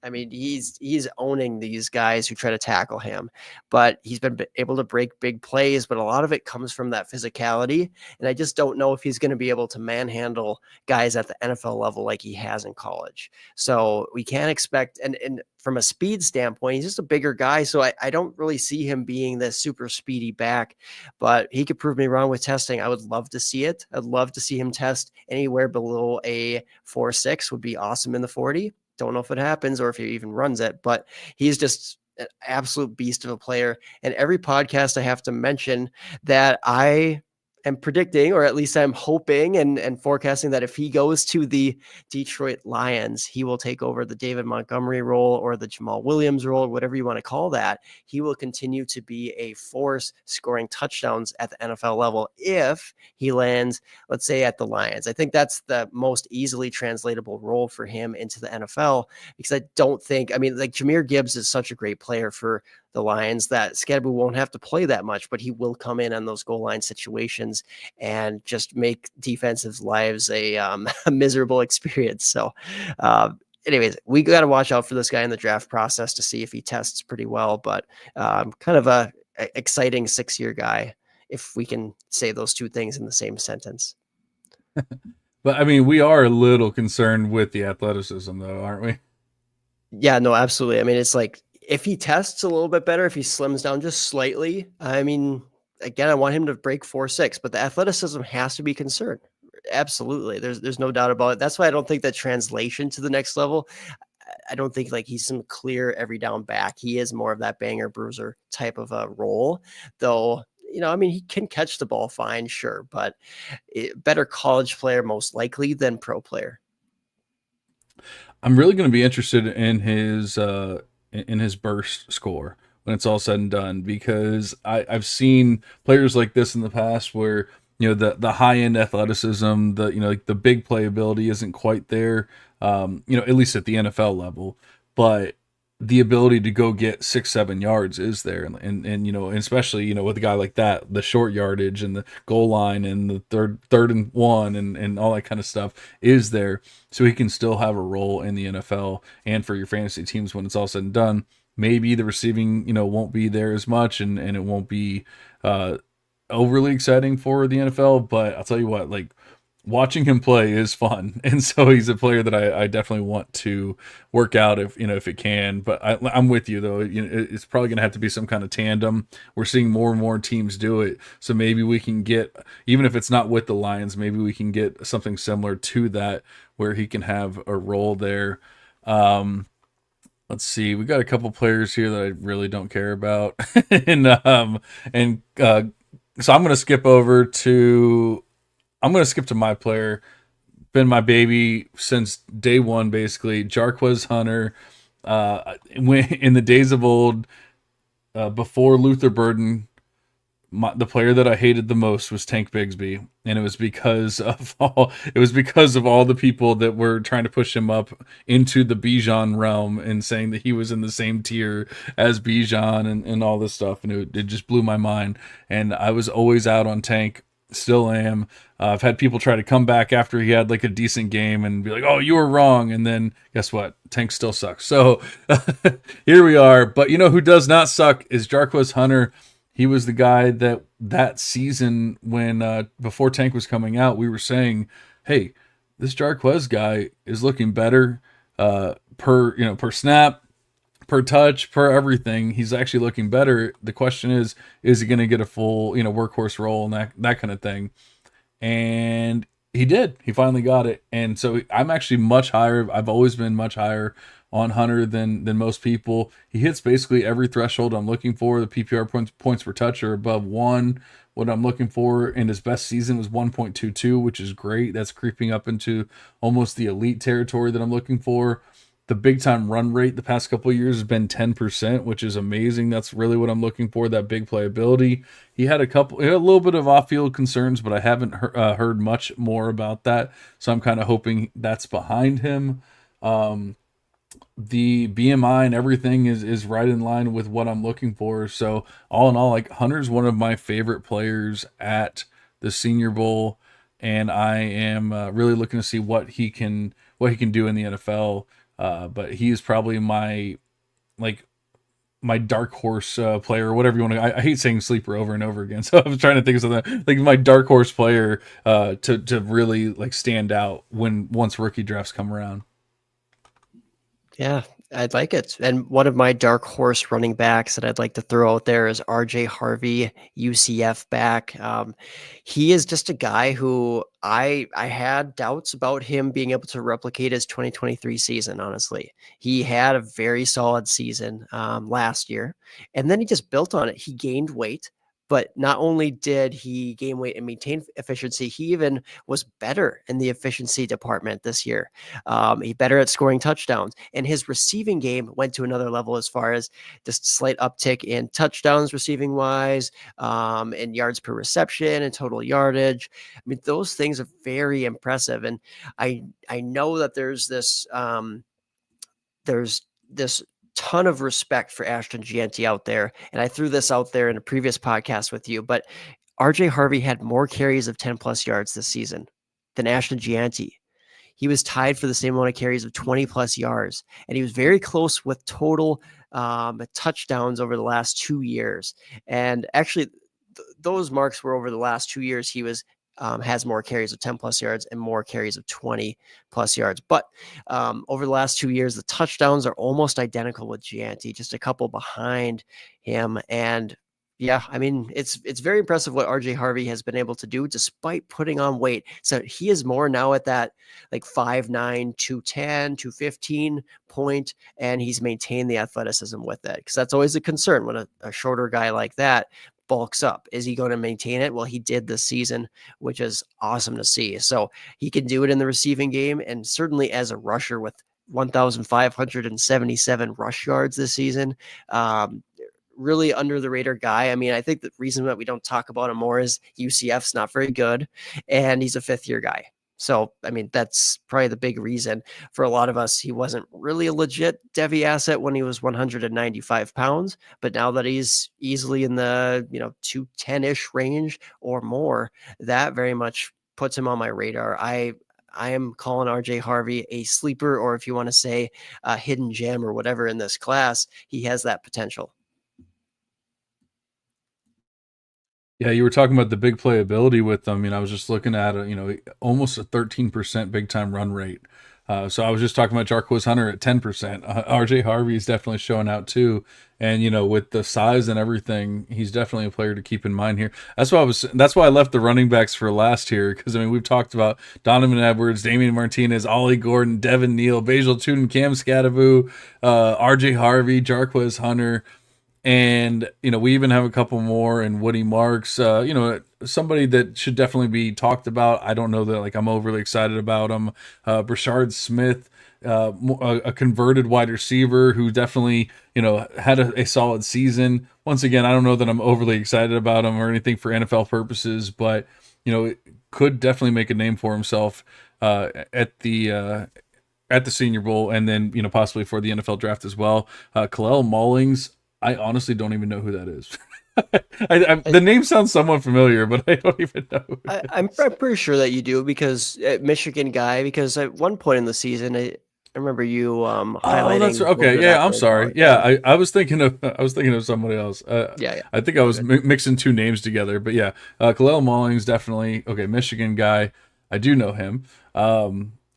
I mean, he's owning these guys who try to tackle him, but he's been able to break big plays, but a lot of it comes from that physicality. And I just don't know if he's going to be able to manhandle guys at the NFL level like he has in college. So we can't expect, and from a speed standpoint, he's just a bigger guy. So I don't really see him being this super speedy back, but he could prove me wrong with testing. I would love to see it. I'd love to see him test anywhere below a 4.6 would be awesome in the 40. Don't know if it happens or if he even runs it, but he's just an absolute beast of a player. And every podcast I have to mention that I am predicting, or at least I'm hoping and forecasting, that if he goes to the Detroit Lions, he will take over the David Montgomery role or the Jamal Williams role, whatever you want to call that. He will continue to be a force scoring touchdowns at the NFL level if he lands, let's say, at the Lions. I think that's the most easily translatable role for him into the NFL, because I don't think, I mean, like Jahmyr Gibbs is such a great player for the Lions that Skattebo won't have to play that much, but he will come in on those goal line situations and just make defensive lives a miserable experience. So anyways, we got to watch out for this guy in the draft process to see if he tests pretty well, but kind of a exciting 6-year guy, if we can say those two things in the same sentence. But I mean, we are a little concerned with the athleticism though, aren't we? Yeah, no, absolutely. I mean, it's like, if he tests a little bit better, if he slims down just slightly, I mean, again, I want him to break 4.6, but the athleticism has to be concerned. Absolutely. There's no doubt about it. That's why I don't think that translation to the next level, I don't think like he's some clear every down back. He is more of that banger bruiser type of a role, though. You know, I mean, he can catch the ball fine, sure, but better college player most likely than pro player. I'm really going to be interested in his burst score when it's all said and done, because I've seen players like this in the past where, you know, the high end athleticism, the, you know, like the big playability isn't quite there, you know, at least at the NFL level, but the ability to go get 6-7 yards is there. And you know, especially, you know, with a guy like that, the short yardage and the goal line and the third and 1 and all that kind of stuff is there. So he can still have a role in the NFL and for your fantasy teams when it's all said and done. Maybe the receiving, you know, won't be there as much and it won't be overly exciting for the NFL, but I'll tell you what, like, watching him play is fun, and so he's a player that I definitely want to work out if it can. But I'm with you though. You know, it's probably going to have to be some kind of tandem. We're seeing more and more teams do it, so maybe we can get, even if it's not with the Lions, maybe we can get something similar to that where he can have a role there. Let's see, we got a couple players here that I really don't care about, and so I'm going to skip over to. I'm going to skip to my player, been my baby since day one, basically. Jarquez Hunter, in the days of old, before Luther Burden, the player that I hated the most was Tank Bigsby, and it was because of all the people that were trying to push him up into the Bijan realm and saying that he was in the same tier as Bijan and all this stuff, and it just blew my mind. And I was always out on Tank. Still am. I've had people try to come back after he had like a decent game and be like, "Oh, you were wrong." And then guess what? Tank still sucks. So here we are. But you know who does not suck is Jarquez Hunter. He was the guy that season when before Tank was coming out, we were saying, "Hey, this Jarquez guy is looking better per snap, per touch, per everything. He's actually looking better." The question is he going to get a full, workhorse role and that kind of thing? And he did. He finally got it. And so I'm actually much higher. I've always been much higher on Hunter than most people. He hits basically every threshold I'm looking for. The PPR points per touch are above 1. What I'm looking for in his best season was 1.22, which is great. That's creeping up into almost the elite territory that I'm looking for. The big time run rate the past couple of years has been 10%, which is amazing. That's really what I'm looking for, that big playability. He had a little bit of off-field concerns, but I haven't heard much more about that. So I'm kind of hoping that's behind him. The BMI and everything is right in line with what I'm looking for. So all in all, like, Hunter's one of my favorite players at the Senior Bowl, and I am really looking to see what he can do in the NFL. But he is probably my dark horse player, or whatever you want to. I hate saying sleeper over and over again, so I was trying to think of something like my dark horse player to really like stand out once rookie drafts come around. Yeah, I'd like it. And one of my dark horse running backs that I'd like to throw out there is RJ Harvey, UCF back. He is just a guy who I had doubts about him being able to replicate his 2023 season. Honestly, he had a very solid season last year, and then he just built on it. He gained weight. But not only did he gain weight and maintain efficiency, he even was better in the efficiency department this year. He better at scoring touchdowns, and his receiving game went to another level as far as just slight uptick in touchdowns receiving wise, and yards per reception and total yardage. I mean, those things are very impressive. And I know that there's this ton of respect for Ashton Gianti out there. And I threw this out there in a previous podcast with you, but RJ Harvey had more carries of 10 plus yards this season than Ashton Gianti. He was tied for the same amount of carries of 20 plus yards, and he was very close with total touchdowns over the last 2 years. And actually, those marks were over the last 2 years. He was has more carries of 10 plus yards and more carries of 20 plus yards. But over the last 2 years, the touchdowns are almost identical with Gianti, just a couple behind him. And yeah, I mean, it's very impressive what RJ Harvey has been able to do despite putting on weight. So he is more now at that like 5'9", 210, 215 point, and he's maintained the athleticism with it, because that's always a concern when a shorter guy like that bulks up. Is he going to maintain it? Well, he did this season, which is awesome to see. So he can do it in the receiving game, and certainly as a rusher with 1,577 rush yards this season. Really under the radar guy. I mean, I think the reason that we don't talk about him more is UCF's not very good, and he's a 5th-year guy. So, I mean, that's probably the big reason for a lot of us. He wasn't really a legit Devy asset when he was 195 pounds, but now that he's easily in the 210-ish range or more, that very much puts him on my radar. I am calling RJ Harvey a sleeper, or if you want to say a hidden gem or whatever in this class, he has that potential. Yeah, you were talking about the big playability with them. I was just looking at almost a 13% big time run rate. So I was just talking about Jarquez Hunter at 10%. RJ Harvey is definitely showing out too. And with the size and everything, he's definitely a player to keep in mind here. That's why I left the running backs for last here, because we've talked about Donovan Edwards, Damian Martinez, Ollie Gordon, Devin Neal, Basil Tootin, Cam Scadaboo, RJ Harvey, Jarquez Hunter. And, we even have a couple more, and Woody Marks, somebody that should definitely be talked about. I don't know that I'm overly excited about him. Brashard Smith, a converted wide receiver who definitely, had a solid season. Once again, I don't know that I'm overly excited about him or anything for NFL purposes, but, it could definitely make a name for himself at the Senior Bowl, and then, possibly for the NFL draft as well. Kalel Mullings, I honestly don't even know who that is. The name sounds somewhat familiar, but I don't even know. I'm pretty sure that you do, because Michigan guy, because at one point in the season, I remember you highlighting. Oh, that's okay. Yeah, I'm sorry. Yeah, I was thinking of somebody else. Yeah. I think I was mixing two names together, but yeah, Kalel Mullings, definitely. Okay, Michigan guy. I do know him.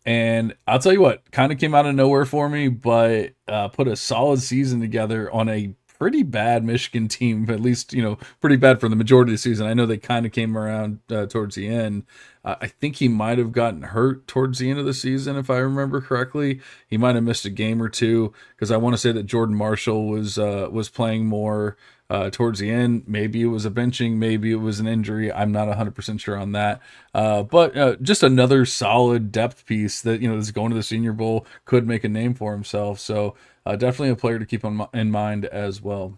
And I'll tell you what, kind of came out of nowhere for me, but put a solid season together on a pretty bad Michigan team, at least, pretty bad for the majority of the season. I know they kind of came around towards the end. I think he might have gotten hurt towards the end of the season, if I remember correctly. He might have missed a game or two, because I want to say that Jordan Marshall was playing more towards the end. Maybe it was a benching, maybe it was an injury. I'm not 100% sure on that. But just another solid depth piece that, is going to the Senior Bowl, could make a name for himself. So definitely a player to keep in mind as well.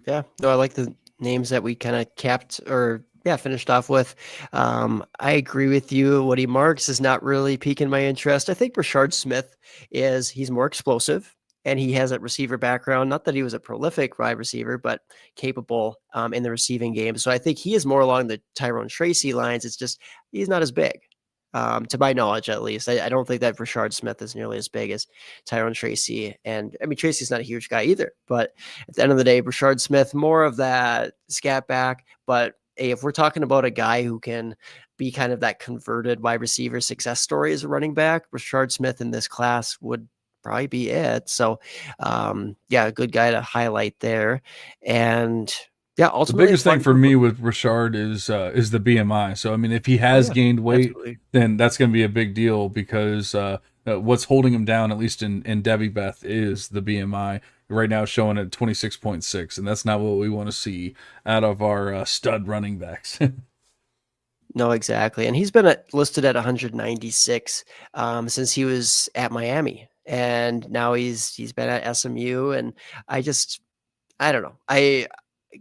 Yeah, no, I like the names that we kind of finished off with. I agree with you. Woody Marks is not really piquing my interest. I think Rashard Smith he's more explosive, and he has a receiver background. Not that he was a prolific wide receiver, but capable in the receiving game. So I think he is more along the Tyrone Tracy lines. It's just he's not as big. To my knowledge, at least. I don't think that Rashard Smith is nearly as big as Tyrone Tracy. And I mean, Tracy's not a huge guy either, but at the end of the day, Rashard Smith, more of that scat back. But hey, if we're talking about a guy who can be kind of that converted wide receiver success story as a running back, Rashard Smith in this class would probably be it. So, a good guy to highlight there. And yeah, ultimately, the biggest thing for me with Rashard is the BMI. So I mean, if he has gained weight, absolutely, then that's going to be a big deal, because what's holding him down, at least in Devy Beth, is the BMI. Right now showing at 26.6, and that's not what we want to see out of our stud running backs. No, exactly. And he's been listed at 196 since he was at Miami, and now he's been at SMU. And I don't know. I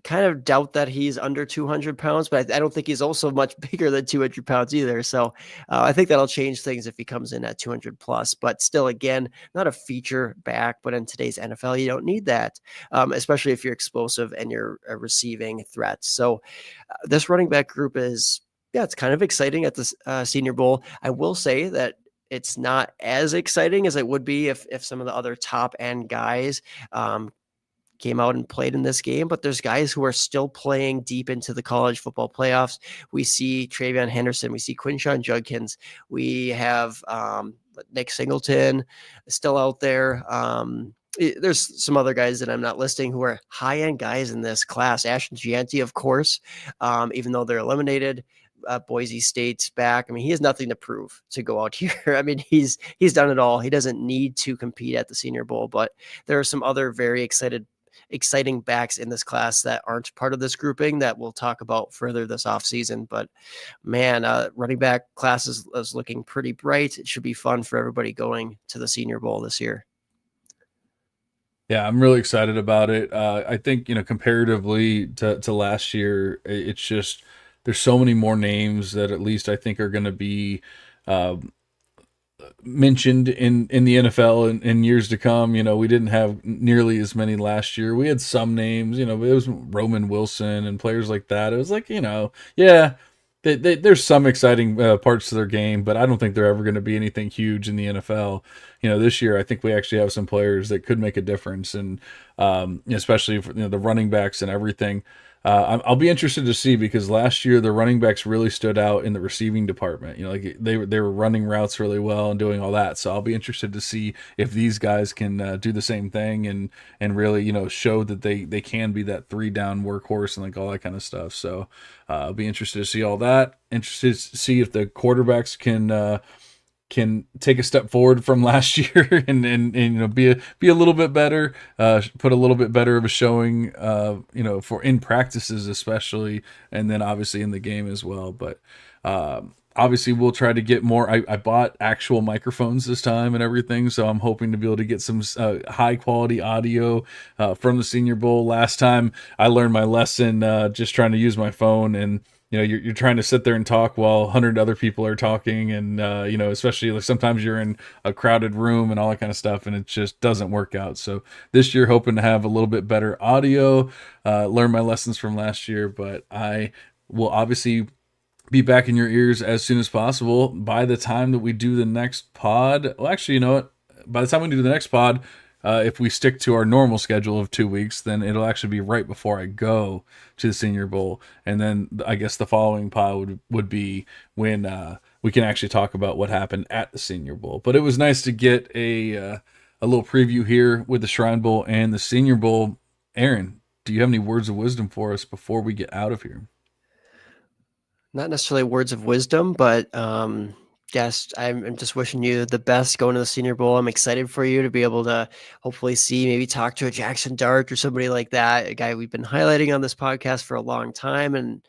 kind of doubt that he's under 200 pounds, but I don't think he's also much bigger than 200 pounds either. So I think that'll change things if he comes in at 200 plus, but still, again, not a feature back, but in today's NFL, you don't need that, especially if you're explosive and you're a receiving threat. So this running back group it's kind of exciting at the Senior Bowl. I will say that it's not as exciting as it would be if some of the other top end guys came out and played in this game, but there's guys who are still playing deep into the college football playoffs. We see Travion Henderson, we see Quinshawn Judkins, we have Nick Singleton still out there. There's some other guys that I'm not listing who are high-end guys in this class. Ashton Gianti, of course, even though they're eliminated. Boise State's back. I mean, he has nothing to prove to go out here. I mean, he's done it all. He doesn't need to compete at the Senior Bowl, but there are some other very exciting backs in this class that aren't part of this grouping that we'll talk about further this offseason. But man, running back class is looking pretty bright. It should be fun for everybody going to the Senior Bowl this year. Yeah, I'm really excited about it. I think, comparatively to last year, it's just, there's so many more names that at least I think are going to be mentioned in the NFL in years to come. We didn't have nearly as many last year. We had some names, it was Roman Wilson and players like that. It was like, there's some exciting parts to their game, but I don't think they're ever going to be anything huge in the NFL. This year, I think we actually have some players that could make a difference, and especially for the running backs and everything. I'll be interested to see, because last year the running backs really stood out in the receiving department. Like they were running routes really well and doing all that. So I'll be interested to see if these guys can do the same thing and really show that they can be that 3-down workhorse and like all that kind of stuff. So I'll be interested to see all that. Interested to see if the quarterbacks can take a step forward from last year and be a little bit better, put a little bit better of a showing, for in practices especially, and then obviously in the game as well. But obviously we'll try to get more. I bought actual microphones this time and everything, so I'm hoping to be able to get some high quality audio from the Senior Bowl. Last time I learned my lesson just trying to use my phone, and you're trying to sit there and talk while 100 other people are talking, and especially like sometimes you're in a crowded room and all that kind of stuff, and it just doesn't work out. So this year, hoping to have a little bit better audio, learn my lessons from last year, but I will obviously be back in your ears as soon as possible. By the time that we do the next pod, well, actually, by the time we do the next pod, if we stick to our normal schedule of 2 weeks, then it'll actually be right before I go to the Senior Bowl. And then I guess the following pod would be when we can actually talk about what happened at the Senior Bowl. But it was nice to get a a little preview here with the Shrine Bowl and the Senior Bowl. Aaron, do you have any words of wisdom for us before we get out of here? Not necessarily words of wisdom, but yes, I'm just wishing you the best going to the Senior Bowl. I'm excited for you to be able to hopefully maybe talk to a Jackson Dart or somebody like that, a guy we've been highlighting on this podcast for a long time, and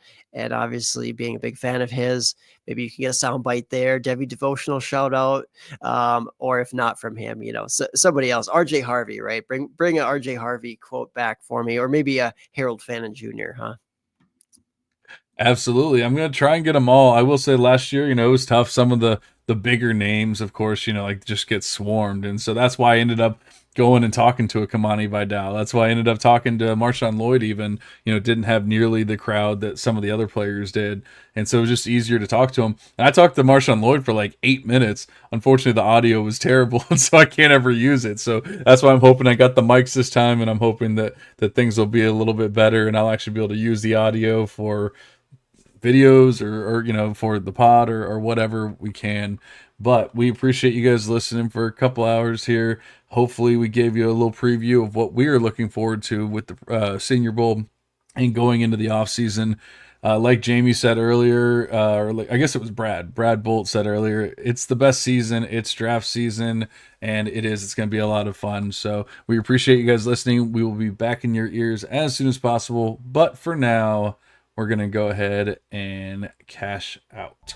obviously being a big fan of his. Maybe you can get a soundbite there, Devy devotional shout out, or if not from him, somebody else, RJ Harvey, right? Bring an RJ Harvey quote back for me, or maybe a Harold Fannin Jr., huh? Absolutely. I'm going to try and get them all. I will say last year, it was tough. Some of the bigger names, of course, like just get swarmed. And so that's why I ended up going and talking to a Kamani Vidal. That's why I ended up talking to Marshawn Lloyd even, didn't have nearly the crowd that some of the other players did. And so it was just easier to talk to him. And I talked to Marshawn Lloyd for like 8 minutes. Unfortunately, the audio was terrible, and so I can't ever use it. So that's why I'm hoping I got the mics this time, and I'm hoping that things will be a little bit better, and I'll actually be able to use the audio for videos or for the pod or whatever we can. But we appreciate you guys listening for a couple hours here. Hopefully we gave you a little preview of what we are looking forward to with the Senior Bowl and going into the off season. Like Jamie said earlier, I guess it was Brad Bolt said earlier, it's the best season, it's draft season, and it's going to be a lot of fun. So we appreciate you guys listening. We will be back in your ears as soon as possible, but for now, we're going to go ahead and cash out.